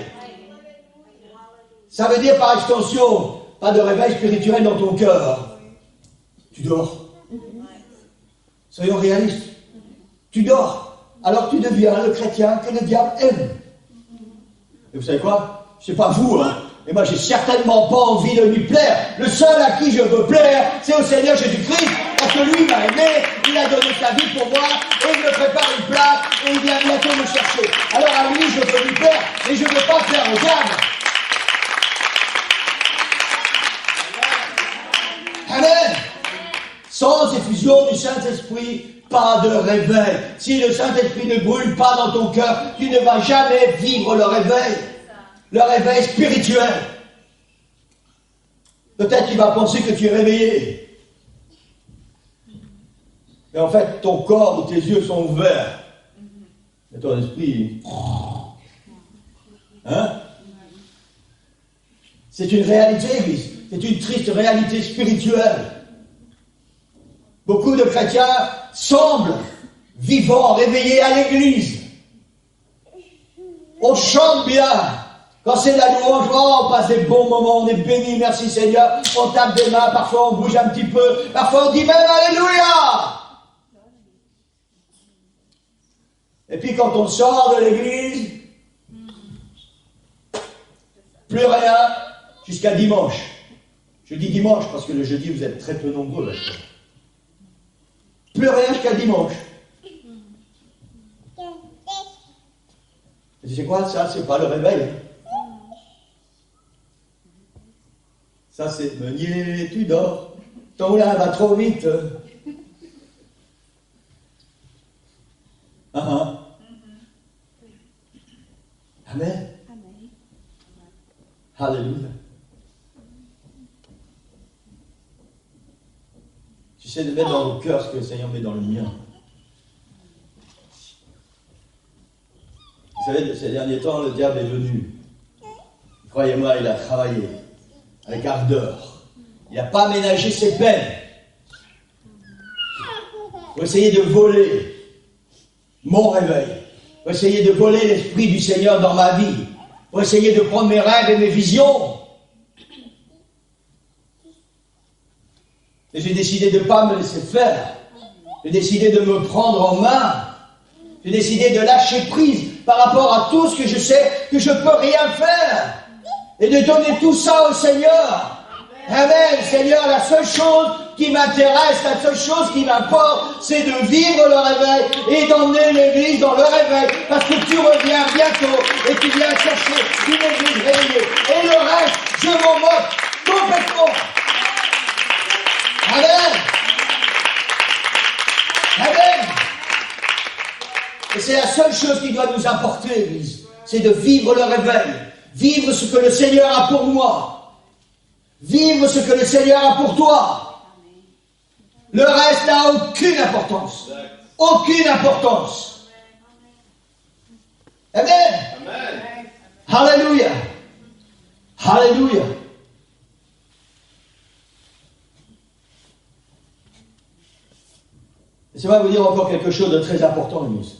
Ça veut dire par extension, pas de réveil spirituel dans ton cœur. Tu dors. Soyons réalistes. Tu dors. Alors tu deviens le chrétien que le diable aime. Et vous savez quoi? C'est pas vous, hein. Et moi, j'ai certainement pas envie de lui plaire. Le seul à qui je veux plaire, c'est au Seigneur Jésus-Christ. Parce que lui m'a aimé, il a donné sa vie pour moi, et il me prépare une place, et il vient bientôt me chercher. Alors à lui, je veux lui plaire, mais je ne veux pas plaire au diable. Amen. Sans effusion du Saint-Esprit, pas de réveil. Si le Saint-Esprit ne brûle pas dans ton cœur, tu ne vas jamais vivre le réveil. Le réveil spirituel. Peut-être qu'il va penser que tu es réveillé. Mais en fait, ton corps ou tes yeux sont ouverts. Et ton esprit... Hein? C'est une réalité, Église. C'est une triste réalité spirituelle. Beaucoup de chrétiens semblent vivants, réveillés à l'église. On chante bien. Quand c'est la louange, on passe des bons moments, on est béni, merci Seigneur. On tape des mains, parfois on bouge un petit peu, parfois on dit même Alléluia. Et puis quand on sort de l'église, plus rien jusqu'à dimanche. Je dis dimanche parce que le jeudi vous êtes très peu nombreux. Plus rien jusqu'à dimanche. Et tu sais quoi, ça, c'est pas le réveil. Ça, c'est Meunier, tu dors. Ton moulin va trop vite. Amen. Alléluia. J'essaie de mettre dans vos cœurs ce que le Seigneur met dans le mien. Vous savez, ces derniers temps, le diable est venu. Croyez-moi, il a travaillé avec ardeur. Il n'a pas ménagé ses peines pour essayer de voler mon réveil, pour essayer de voler l'Esprit du Seigneur dans ma vie, pour essayer de prendre mes rêves et mes visions. Et j'ai décidé de ne pas me laisser faire. J'ai décidé de me prendre en main. J'ai décidé de lâcher prise par rapport à tout ce que je sais que je ne peux rien faire. Et de donner tout ça au Seigneur. Amen. Seigneur, la seule chose qui m'intéresse, la seule chose qui m'importe, c'est de vivre le réveil et d'emmener l'Église dans le réveil. Parce que tu reviens bientôt et tu viens chercher une Église réveillée. Et le reste, je m'en moque complètement. Amen. Amen. Et c'est la seule chose qui doit nous importer, l'Église. C'est de vivre le réveil. Vivre ce que le Seigneur a pour moi. Vivre ce que le Seigneur a pour toi. Le reste n'a aucune importance. Aucune importance. Amen. Amen. Alléluia. Alléluia. Laissez-moi vous dire encore quelque chose de très important, l'Église.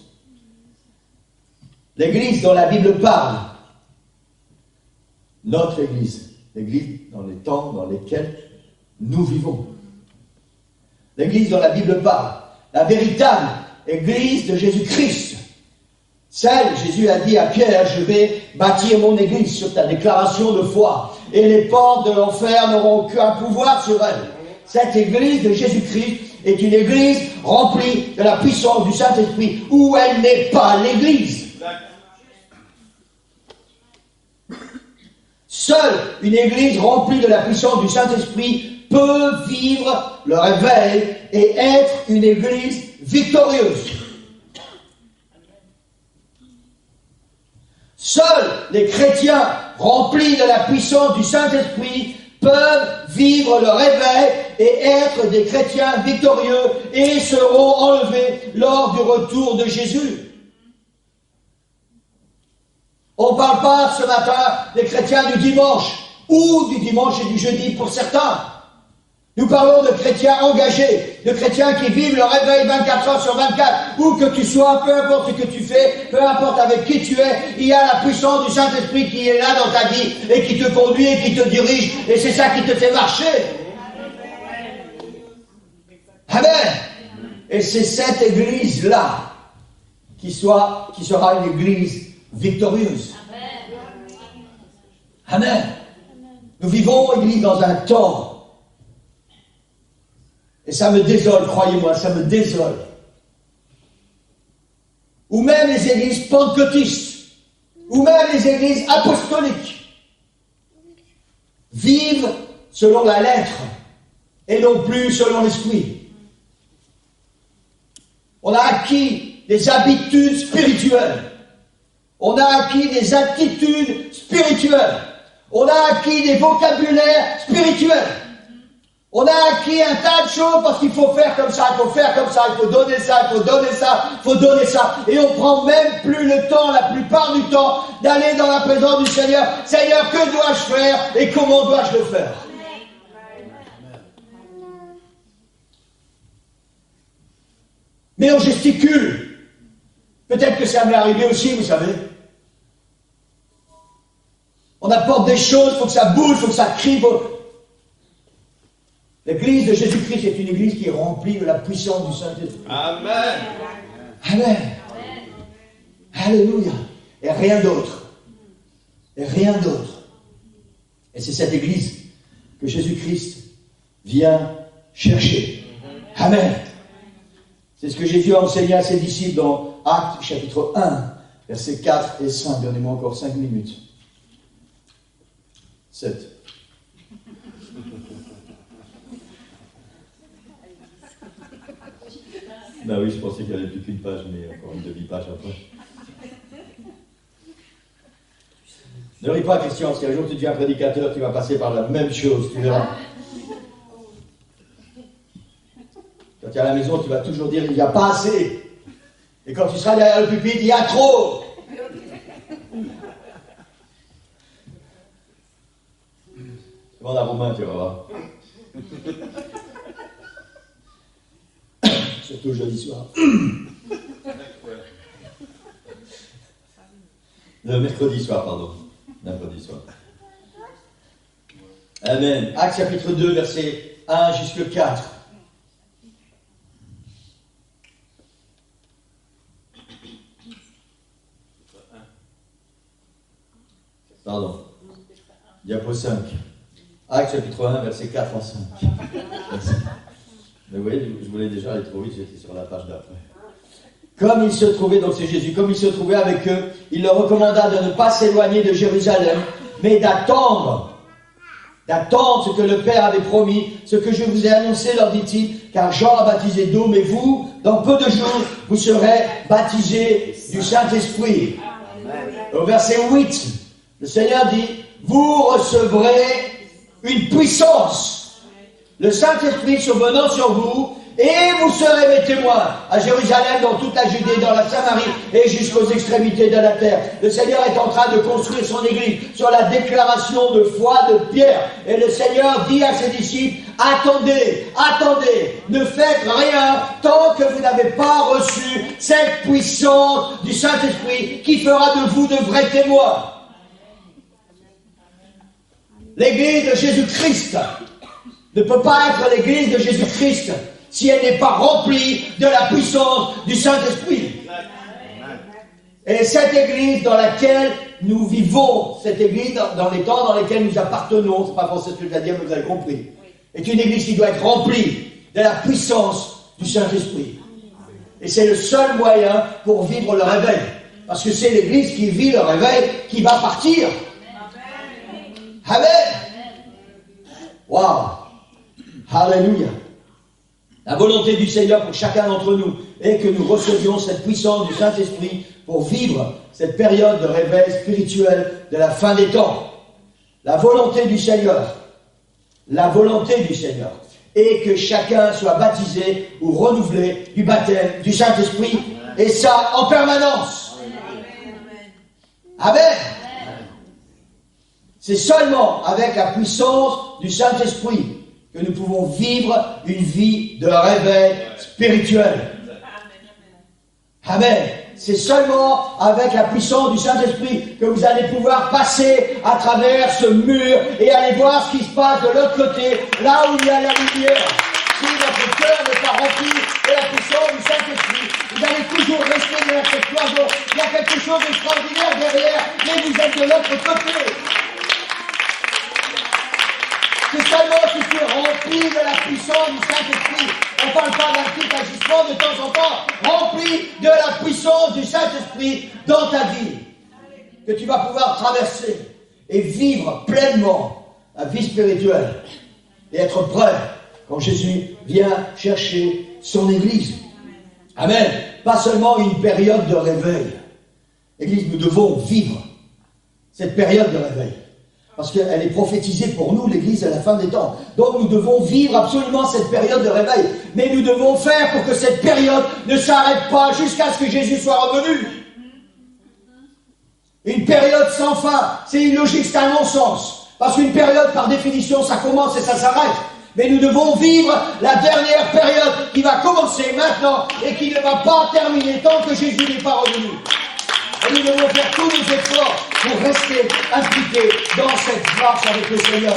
L'Église dont la Bible parle, notre Église, l'Église dans les temps dans lesquels nous vivons. L'Église dont la Bible parle, la véritable Église de Jésus-Christ. Celle, Jésus a dit à Pierre, je vais bâtir mon Église sur ta déclaration de foi, et les portes de l'enfer n'auront aucun pouvoir sur elle. Cette Église de Jésus-Christ est une Église remplie de la puissance du Saint-Esprit, où elle n'est pas l'Église. Seule une Église remplie de la puissance du Saint-Esprit peut vivre le réveil et être une Église victorieuse. Seuls les chrétiens remplis de la puissance du Saint-Esprit peuvent vivre le réveil et être des chrétiens victorieux et seront enlevés lors du retour de Jésus. On ne parle pas ce matin des chrétiens du dimanche, ou du dimanche et du jeudi pour certains. Nous parlons de chrétiens engagés, de chrétiens qui vivent le réveil 24 heures sur 24, où que tu sois, peu importe ce que tu fais, peu importe avec qui tu es, il y a la puissance du Saint-Esprit qui est là dans ta vie, et qui te conduit, et qui te dirige, et c'est ça qui te fait marcher. Amen. Et c'est cette Église-là qui sera une Église victorieuse. Amen. Nous vivons, Église, dans un temps, et ça me désole, croyez-moi, ça me désole, ou même les églises pentecôtistes, ou même les églises apostoliques, vivent selon la lettre, et non plus selon l'esprit. On a acquis des habitudes spirituelles. On a acquis des attitudes spirituelles. On a acquis des vocabulaires spirituels. On a acquis un tas de choses parce qu'il faut faire comme ça, il faut faire comme ça, il faut donner ça, il faut donner ça, il faut donner ça. Et on prend même plus le temps, la plupart du temps, d'aller dans la présence du Seigneur. Seigneur, que dois-je faire et comment dois-je le faire? Mais on gesticule. Peut-être que ça m'est arrivé aussi, vous savez. On apporte des choses, il faut que ça bouge, il faut que ça crie. L'église de Jésus-Christ est une église qui est remplie de la puissance du Saint-Esprit. Amen. Amen. Alléluia. Et rien d'autre. Et rien d'autre. Et c'est cette église que Jésus-Christ vient chercher. Amen. C'est ce que Jésus a enseigné à ses disciples dans Actes chapitre 1, versets 4 et 5. Donnez-moi encore 5 minutes. 7. Bah oui, je pensais qu'il n'y avait plus qu'une page, mais encore une demi-page après. Ne ris pas, Christian, parce qu'un jour tu deviens prédicateur, tu vas passer par la même chose, tu verras. Quand tu es à la maison, tu vas toujours dire il n'y a pas assez. Et quand tu seras derrière le pupitre, il y a trop. C'est bon, la Romain, tu vas voir. Surtout jeudi soir. Le mercredi soir, pardon. Mercredi soir. Amen. Actes chapitre 2, versets 1 jusqu'à 4. Pardon. Diapo 5. Actes chapitre 1, verset 4 en 5. Merci. Mais vous voyez, je voulais déjà aller trop vite, j'étais sur la page d'après. Comme il se trouvait, donc c'est Jésus, comme il se trouvait avec eux, il leur recommanda de ne pas s'éloigner de Jérusalem, mais d'attendre ce que le Père avait promis, ce que je vous ai annoncé, leur dit-il, car Jean a baptisé d'eau, mais vous, dans peu de jours, vous serez baptisés du Saint-Esprit. Au verset 8, le Seigneur dit, vous recevrez une puissance. Le Saint-Esprit survenant sur vous, et vous serez mes témoins à Jérusalem, dans toute la Judée, dans la Samarie et jusqu'aux extrémités de la terre. Le Seigneur est en train de construire son église sur la déclaration de foi de Pierre. Et le Seigneur dit à ses disciples, attendez, ne faites rien tant que vous n'avez pas reçu cette puissance du Saint-Esprit qui fera de vous de vrais témoins. L'église de Jésus-Christ ne peut pas être l'église de Jésus-Christ si elle n'est pas remplie de la puissance du Saint-Esprit. Et cette église dans laquelle nous vivons, cette église dans les temps dans lesquels nous appartenons, c'est pas forcément ce que je vais dire, mais vous avez compris, est une église qui doit être remplie de la puissance du Saint-Esprit. Et c'est le seul moyen pour vivre le réveil. Parce que c'est l'église qui vit le réveil qui va partir. Amen. Waouh. Alléluia. La volonté du Seigneur pour chacun d'entre nous est que nous recevions cette puissance du Saint-Esprit pour vivre cette période de réveil spirituel de la fin des temps. La volonté du Seigneur est que chacun soit baptisé ou renouvelé du baptême du Saint-Esprit, et ça en permanence. Amen. C'est seulement avec la puissance du Saint-Esprit que nous pouvons vivre une vie de réveil spirituel. Amen. C'est seulement avec la puissance du Saint-Esprit que vous allez pouvoir passer à travers ce mur et aller voir ce qui se passe de l'autre côté, là où il y a la lumière. Si votre cœur n'est pas rempli de la puissance du Saint-Esprit, vous allez toujours rester derrière cette cloison. Il y a quelque chose d'extraordinaire derrière, mais vous êtes de l'autre côté. C'est seulement si tu es rempli de la puissance du Saint-Esprit. On ne parle pas d'un petit agissement de temps en temps. Rempli de la puissance du Saint-Esprit dans ta vie. Que tu vas pouvoir traverser et vivre pleinement la vie spirituelle. Et être prêt quand Jésus vient chercher son Église. Amen. Pas seulement une période de réveil. Église, nous devons vivre cette période de réveil. Parce qu'elle est prophétisée pour nous, l'Église, à la fin des temps. Donc nous devons vivre absolument cette période de réveil. Mais nous devons faire pour que cette période ne s'arrête pas jusqu'à ce que Jésus soit revenu. Une période sans fin, c'est illogique, c'est un non-sens. Parce qu'une période, par définition, ça commence et ça s'arrête. Mais nous devons vivre la dernière période qui va commencer maintenant et qui ne va pas terminer tant que Jésus n'est pas revenu. Et nous devons faire tous nos efforts pour rester impliqués dans cette marche avec le Seigneur.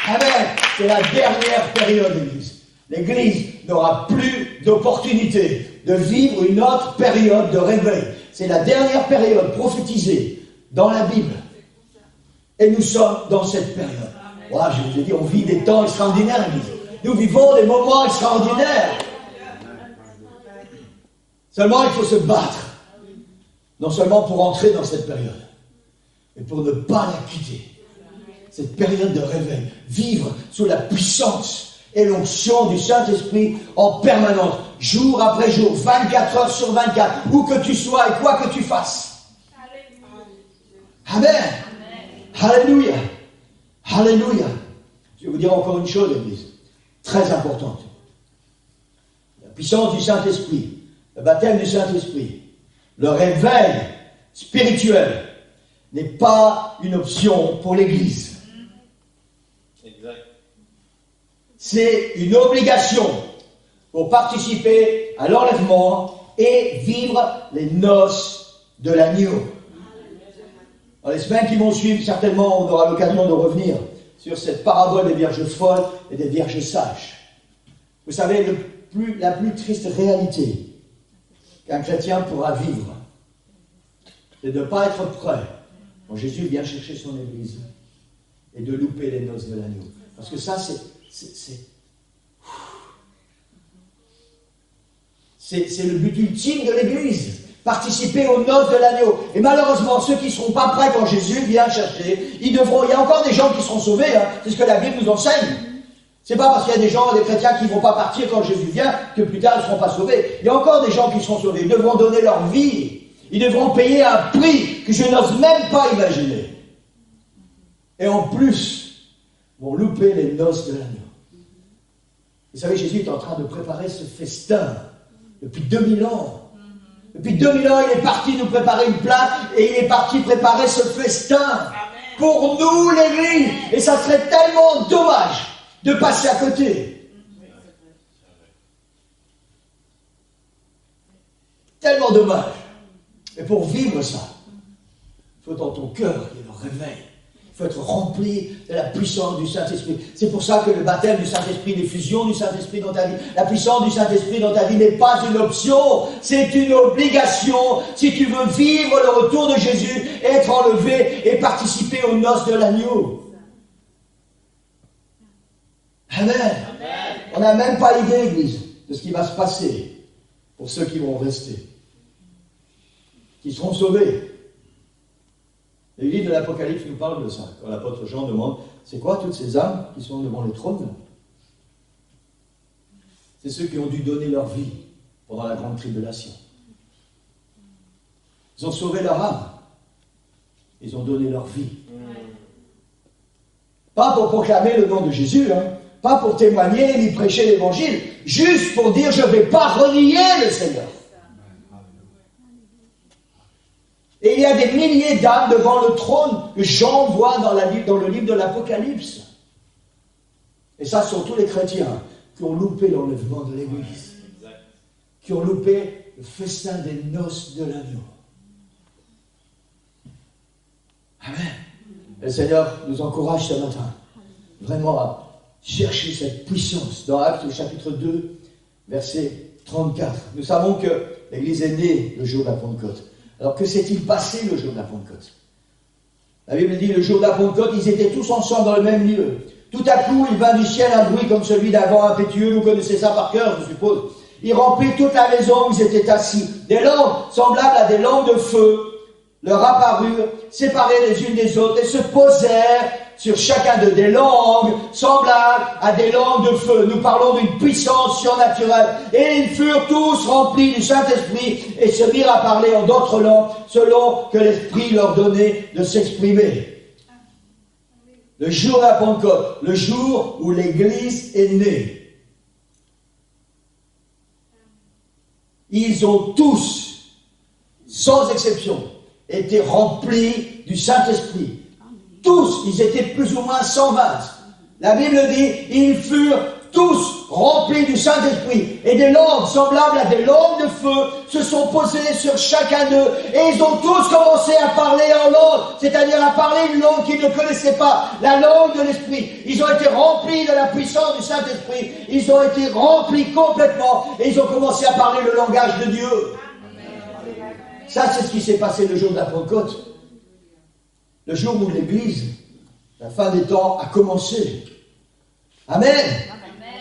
Amen. C'est la dernière période, l'Église. L'Église n'aura plus d'opportunité de vivre une autre période de réveil. C'est la dernière période prophétisée dans la Bible. Et nous sommes dans cette période. Voilà, je vous ai dit, on vit des temps extraordinaires, l'Église. Nous vivons des moments extraordinaires. Seulement, il faut se battre. Non seulement pour entrer dans cette période, mais pour ne pas la quitter. Cette période de réveil. Vivre sous la puissance et l'onction du Saint-Esprit en permanence. jour après jour, 24 heures sur 24, où que tu sois et quoi que tu fasses. Amen. Alléluia. Alléluia. Je vais vous dire encore une chose, l'Église, très importante. La puissance du Saint-Esprit, le baptême du Saint-Esprit, le réveil spirituel n'est pas une option pour l'Église. Exact. C'est une obligation pour participer à l'enlèvement et vivre les noces de l'agneau. Dans les semaines qui vont suivre, certainement, on aura l'occasion de revenir sur cette parabole des vierges folles et des vierges sages. Vous savez, la plus triste réalité qu'un chrétien pourra vivre, c'est de ne pas être prêt quand Jésus vient chercher son Église et de louper les noces de l'agneau. Parce que ça, c'est le but ultime de l'Église. Participer aux noces de l'agneau. Et malheureusement, ceux qui ne seront pas prêts quand Jésus vient chercher, il y a encore des gens qui seront sauvés, hein. C'est ce que la Bible nous enseigne. C'est pas parce qu'il y a des gens, des chrétiens qui ne vont pas partir quand Jésus vient, que plus tard ils ne seront pas sauvés. Il y a encore des gens qui seront sauvés. Ils devront donner leur vie. Ils devront payer un prix que je n'ose même pas imaginer. Et en plus, vont louper les noces de l'agneau. Vous savez, Jésus est en train de préparer ce festin depuis 2000 ans. Depuis 2000 ans, il est parti nous préparer une place et il est parti préparer ce festin pour nous, l'Église. Et ça serait tellement dommage de passer à côté. Tellement dommage. Mais pour vivre ça, il faut dans ton cœur qu'il y ait le réveil. Il faut être rempli de la puissance du Saint-Esprit. C'est pour ça que le baptême du Saint-Esprit, l'effusion du Saint-Esprit dans ta vie, la puissance du Saint-Esprit dans ta vie n'est pas une option, c'est une obligation. Si tu veux vivre le retour de Jésus, être enlevé et participer aux noces de l'agneau. Amen. Amen. On n'a même pas idée, Église, de ce qui va se passer pour ceux qui vont rester, qui seront sauvés. Le livre de l'Apocalypse nous parle de ça. Quand l'apôtre Jean demande, c'est quoi toutes ces âmes qui sont devant le trône? C'est ceux qui ont dû donner leur vie pendant la grande tribulation. Ils ont sauvé leur âme. Ils ont donné leur vie. Pas pour proclamer le nom de Jésus, hein. Pas pour témoigner ni prêcher l'évangile, juste pour dire je ne vais pas renier le Seigneur. Et il y a des milliers d'âmes devant le trône que Jean voit dans le livre de l'Apocalypse. Et ça, ce sont tous les chrétiens qui ont loupé l'enlèvement de l'Église, qui ont loupé le festin des noces de l'agneau. Amen. Et le Seigneur nous encourage ce matin, vraiment à chercher cette puissance. Dans Actes chapitre 2, verset 34, nous savons que l'Église est née le jour de la Pentecôte. Alors que s'est-il passé le jour de la Pentecôte? La Bible dit, le jour de la Pentecôte, ils étaient tous ensemble dans le même lieu. Tout à coup, il vint du ciel un bruit comme celui d'un vent impétueux. Vous connaissez ça par cœur, je suppose. Il remplit toute la maison où ils étaient assis. Des langues semblables à des langues de feu leur apparurent, séparées les unes des autres, et se posèrent sur chacun d'eux. Des langues semblables à des langues de feu. Nous parlons d'une puissance surnaturelle. Et ils furent tous remplis du Saint-Esprit et se mirent à parler en d'autres langues, selon que l'Esprit leur donnait de s'exprimer. Le jour de la Pentecôte, le jour où l'Église est née, ils ont tous, sans exception, été remplis du Saint-Esprit. Tous, ils étaient plus ou moins 120. La Bible dit, ils furent tous remplis du Saint-Esprit. Et des langues semblables à des langues de feu se sont posées sur chacun d'eux. Et ils ont tous commencé à parler en langue, c'est-à-dire à parler une langue qu'ils ne connaissaient pas, la langue de l'Esprit. Ils ont été remplis de la puissance du Saint-Esprit. Ils ont été remplis complètement et ils ont commencé à parler le langage de Dieu. Ça, c'est ce qui s'est passé le jour de la Pentecôte. Le jour où l'Église, la fin des temps, a commencé. Amen. Amen.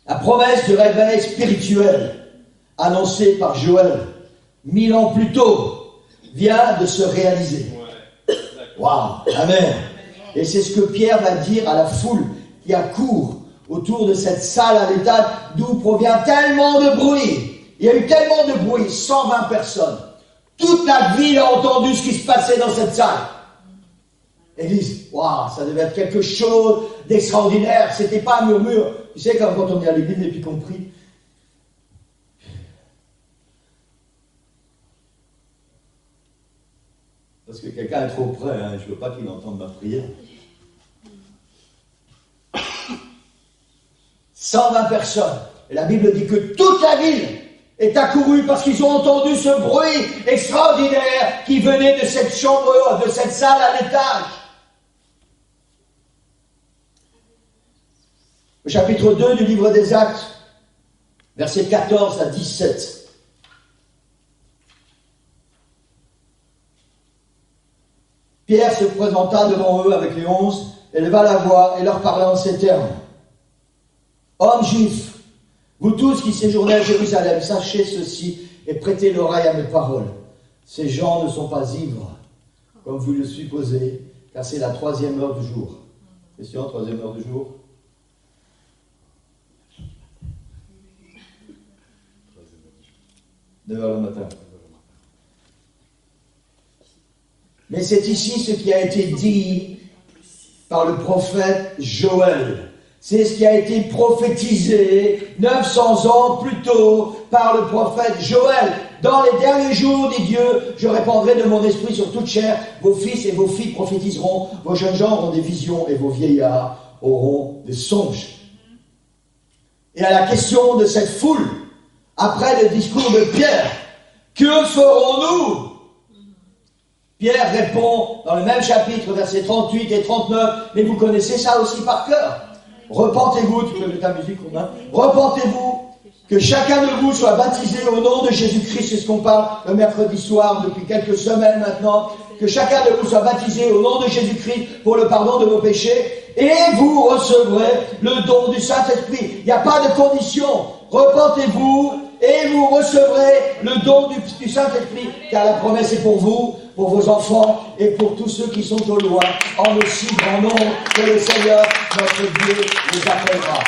La promesse du réveil spirituel, annoncée par Joël 1000 ans plus tôt, vient de se réaliser. Waouh. Amen. Et c'est ce que Pierre va dire à la foule qui accourt autour de cette salle à l'étage d'où provient tellement de bruit. Il y a eu tellement de bruit, 120 personnes. Toute la ville a entendu ce qui se passait dans cette salle. Et ils disent, waouh, ça devait être quelque chose d'extraordinaire. C'était pas un murmure. Tu sais, quand on est à l'église et puis qu'on prie. Parce que quelqu'un est trop près, hein, je ne veux pas qu'il entende ma prière. 120 personnes. Et la Bible dit que toute la ville est accourue parce qu'ils ont entendu ce bruit extraordinaire qui venait de cette chambre, de cette salle à l'étage. Au chapitre 2 du livre des Actes, versets 14 à 17. Pierre se présenta devant eux avec les 11, éleva la voix et leur parla en ces termes. Hommes juifs, vous tous qui séjournez à Jérusalem, sachez ceci et prêtez l'oreille à mes paroles. Ces gens ne sont pas ivres, comme vous le supposez, car c'est la 3e heure du jour. Question, 3e heure du jour. 9 heures le matin. Mais c'est ici ce qui a été dit par le prophète Joël. C'est ce qui a été prophétisé 900 ans plus tôt par le prophète Joël. Dans les derniers jours, dit Dieu, je répandrai de mon esprit sur toute chair. Vos fils et vos filles prophétiseront. Vos jeunes gens auront des visions et vos vieillards auront des songes. Et à la question de cette foule, après le discours de Pierre, que ferons-nous ? Pierre répond dans le même chapitre, versets 38 et 39, mais vous connaissez ça aussi par cœur. Repentez-vous, tu peux mettre ta musique, Romain. Repentez-vous, que chacun de vous soit baptisé au nom de Jésus-Christ, c'est ce qu'on parle le mercredi soir depuis quelques semaines maintenant, que chacun de vous soit baptisé au nom de Jésus-Christ pour le pardon de vos péchés, et vous recevrez le don du Saint-Esprit. Il n'y a pas de condition. Repentez-vous et vous recevrez le don du Saint-Esprit, car la promesse est pour vous, pour vos enfants et pour tous ceux qui sont au loin, en aussi grand nombre que le Seigneur, notre Dieu, les appellera.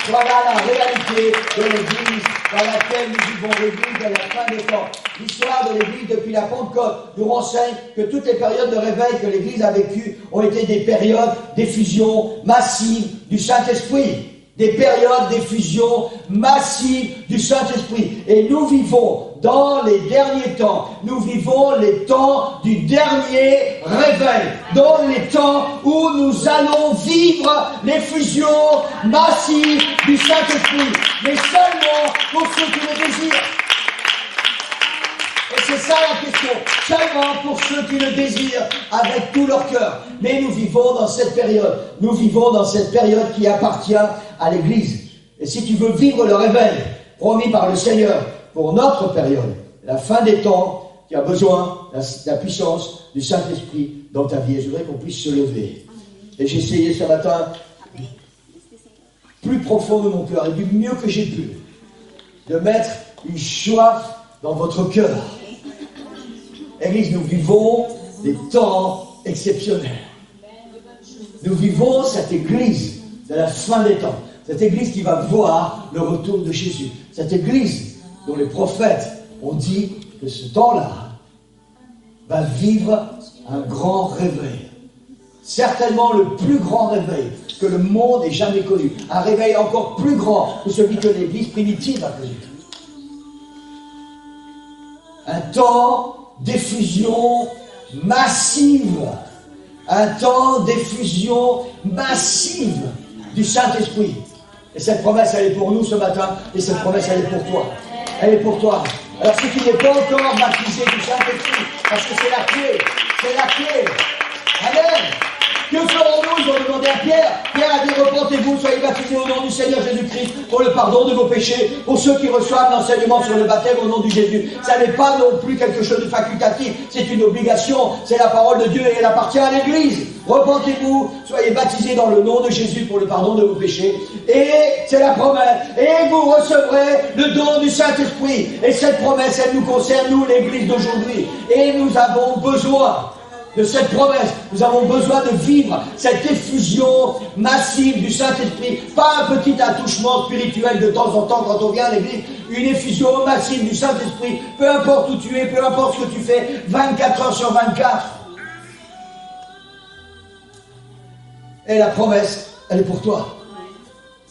Voilà la réalité de l'Église dans laquelle nous vivons, l'Église à la fin des temps. L'histoire de l'Église depuis la Pentecôte nous renseigne que toutes les périodes de réveil que l'Église a vécues ont été des périodes d'effusion massive du Saint-Esprit. Des périodes d'effusion massive du Saint-Esprit. Et nous vivons dans les derniers temps. Nous vivons les temps du dernier réveil. Dans les temps où nous allons vivre l'effusion massive du Saint-Esprit. Mais seulement pour ceux qui le désirent. Et c'est ça la question. Seulement pour ceux qui le désirent avec tout leur cœur. Mais nous vivons dans cette période. Nous vivons dans cette période qui appartient à l'Église. Et si tu veux vivre le réveil promis par le Seigneur pour notre période, la fin des temps, tu as besoin de la puissance du Saint-Esprit dans ta vie. Et je voudrais qu'on puisse se lever. Et j'ai essayé ce matin, plus profond de mon cœur et du mieux que j'ai pu, de mettre une soif dans votre cœur. Église, nous vivons des temps exceptionnels. Nous vivons cette Église de la fin des temps. Cette Église qui va voir le retour de Jésus. Cette Église dont les prophètes ont dit que ce temps-là va vivre un grand réveil. Certainement le plus grand réveil que le monde ait jamais connu. Un réveil encore plus grand que celui que l'Église primitive a connu. Un temps d'effusion massive. Un temps d'effusion massive du Saint-Esprit. Et cette promesse, elle est pour nous ce matin. Et cette promesse, elle est pour toi. Elle est pour toi. Alors, ce qui n'est pas encore baptisé du Saint-Esprit, parce que c'est la clé. C'est la clé. Amen. Que ferons-nous? Ils ont demandé à Pierre. Pierre a dit, repentez-vous, soyez baptisés au nom du Seigneur Jésus-Christ pour le pardon de vos péchés, pour ceux qui reçoivent l'enseignement sur le baptême au nom du Jésus. Ça n'est pas non plus quelque chose de facultatif, c'est une obligation, c'est la parole de Dieu et elle appartient à l'Église. Repentez-vous, soyez baptisés dans le nom de Jésus pour le pardon de vos péchés. Et c'est la promesse. Et vous recevrez le don du Saint-Esprit. Et cette promesse, elle nous concerne, nous, l'Église d'aujourd'hui. Et nous avons besoin de cette promesse. Nous avons besoin de vivre cette effusion massive du Saint-Esprit. Pas un petit attouchement spirituel de temps en temps quand on vient à l'église. Une effusion massive du Saint-Esprit. Peu importe où tu es, peu importe ce que tu fais, 24 heures sur 24. Et la promesse, elle est pour toi.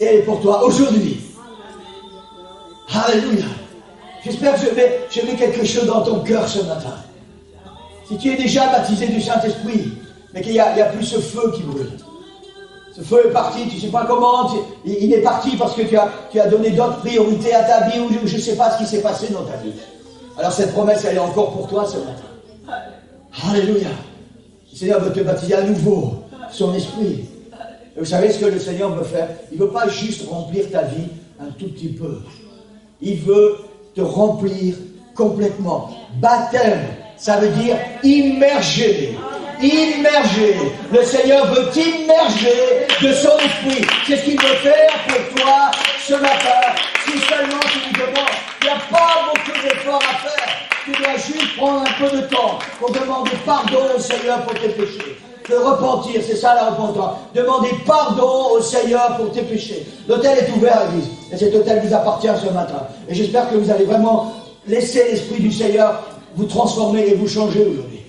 Et elle est pour toi aujourd'hui. Alléluia. J'espère que je mets quelque chose dans ton cœur ce matin. Si tu es déjà baptisé du Saint-Esprit, mais qu'il n'y a plus ce feu qui brûle. Ce feu est parti, tu ne sais pas comment, il est parti parce que tu as donné d'autres priorités à ta vie ou je ne sais pas ce qui s'est passé dans ta vie. Alors cette promesse, elle est encore pour toi ce matin. Alléluia. Le Seigneur veut te baptiser à nouveau, son esprit. Et vous savez ce que le Seigneur veut faire? Il ne veut pas juste remplir ta vie un tout petit peu. Il veut te remplir complètement. Baptême, ça veut dire immerger. Immerger. Le Seigneur veut t'immerger de son esprit. C'est ce qu'il veut faire pour toi ce matin. Si seulement tu lui demandes, il n'y a pas beaucoup d'efforts à faire. Tu dois juste prendre un peu de temps pour demander pardon au Seigneur pour tes péchés. De repentir, c'est ça la repentance. Demander pardon au Seigneur pour tes péchés. L'autel est ouvert à l'église. Et cet autel vous appartient ce matin. Et j'espère que vous allez vraiment laisser l'Esprit du Seigneur vous transformer et vous changer aujourd'hui.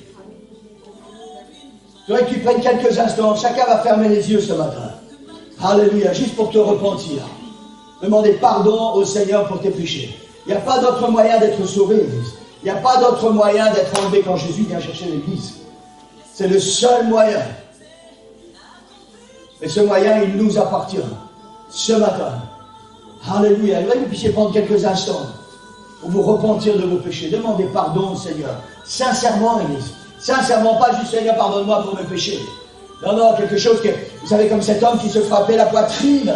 Je voudrais que tu prennes quelques instants. Chacun va fermer les yeux ce matin. Alléluia. Juste pour te repentir. Demander pardon au Seigneur pour tes péchés. Il n'y a pas d'autre moyen d'être sauvé, l'église. Il n'y a pas d'autre moyen d'être enlevé quand Jésus vient chercher l'église. C'est le seul moyen. Et ce moyen, il nous appartient. Ce matin. Alléluia. Je voudrais que vous puissiez prendre quelques instants pour vous repentir de vos péchés. Demandez pardon au Seigneur. Sincèrement, Église. Sincèrement, pas juste Seigneur, pardonne-moi pour mes péchés. Non, quelque chose que, vous savez, comme cet homme qui se frappait la poitrine.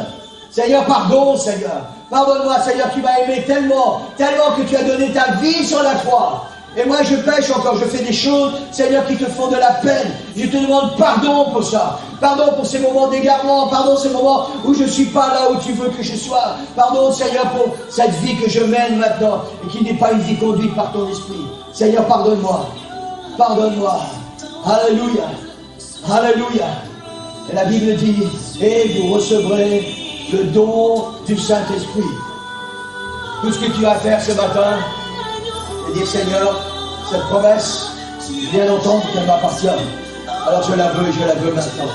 Seigneur, pardon, Seigneur. Pardonne-moi, Seigneur, tu m'as aimé tellement que tu as donné ta vie sur la croix. Et moi, je pêche encore, je fais des choses, Seigneur, qui te font de la peine. Je te demande pardon pour ça. Pardon pour ces moments d'égarement. Pardon ces moments où je ne suis pas là où tu veux que je sois. Pardon, Seigneur, pour cette vie que je mène maintenant et qui n'est pas une vie conduite par ton esprit. Seigneur, pardonne-moi. Pardonne-moi. Alléluia. Alléluia. Et la Bible dit, et vous recevrez le don du Saint-Esprit. Tout ce que tu as à faire ce matin, et dire Seigneur, cette promesse, bien entendu qu'elle m'appartient. Alors je la veux maintenant.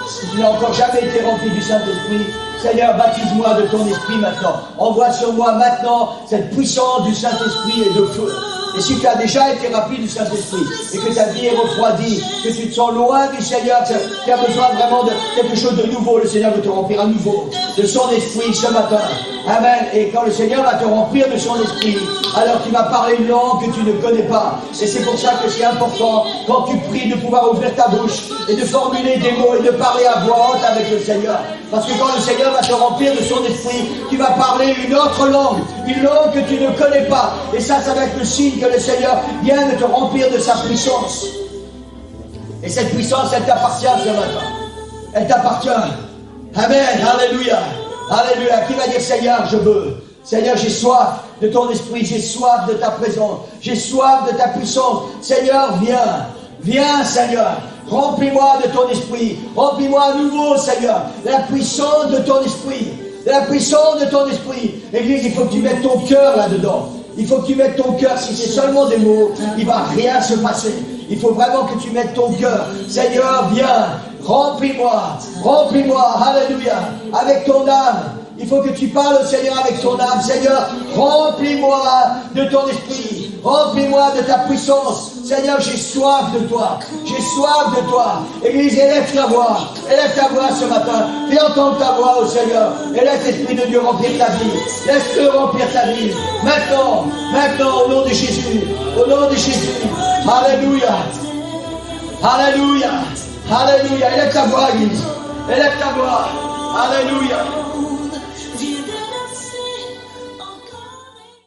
Si tu n'as encore jamais été rempli du Saint-Esprit, Seigneur, baptise-moi de ton esprit maintenant. Envoie sur moi maintenant cette puissance du Saint-Esprit et de feu. Et si tu as déjà été rempli du Saint-Esprit et que ta vie est refroidie, que tu te sens loin du Seigneur, tu as besoin vraiment de quelque chose de nouveau, le Seigneur veut te remplir à nouveau de son esprit ce matin. Amen. Et quand le Seigneur va te remplir de son esprit, alors tu vas parler une langue que tu ne connais pas. Et c'est pour ça que c'est important, quand tu pries, de pouvoir ouvrir ta bouche et de formuler des mots et de parler à voix haute avec le Seigneur. Parce que quand le Seigneur va te remplir de son esprit, tu vas parler une autre langue, une langue que tu ne connais pas. Et ça va être le signe que le Seigneur vient de te remplir de sa puissance. Et cette puissance, elle t'appartient ce matin. Elle t'appartient. Amen. Alléluia. Alléluia. Qui va dire Seigneur, je veux. Seigneur, j'ai soif de ton esprit, j'ai soif de ta présence, j'ai soif de ta puissance. Seigneur, viens. Viens, Seigneur. Remplis-moi de ton esprit. Remplis-moi à nouveau, Seigneur. La puissance de ton esprit. La puissance de ton esprit. Église, il faut que tu mettes ton cœur là-dedans. Il faut que tu mettes ton cœur. Si c'est seulement des mots, il ne va rien se passer. Il faut vraiment que tu mettes ton cœur. Seigneur, viens. Remplis-moi. Remplis-moi. Alléluia. Avec ton âme. Il faut que tu parles au Seigneur avec ton âme. Seigneur, remplis-moi de ton esprit. Remplis-moi de ta puissance. Seigneur, j'ai soif de toi. J'ai soif de toi. Église, élève ta voix. Élève ta voix ce matin. Fais entendre ta voix au Seigneur. Et laisse l'Esprit de Dieu remplir ta vie. Laisse-le remplir ta vie. Maintenant, au nom de Jésus. Au nom de Jésus. Alléluia. Alléluia. Alléluia. Élève ta voix, Église. Élève ta voix. Alléluia.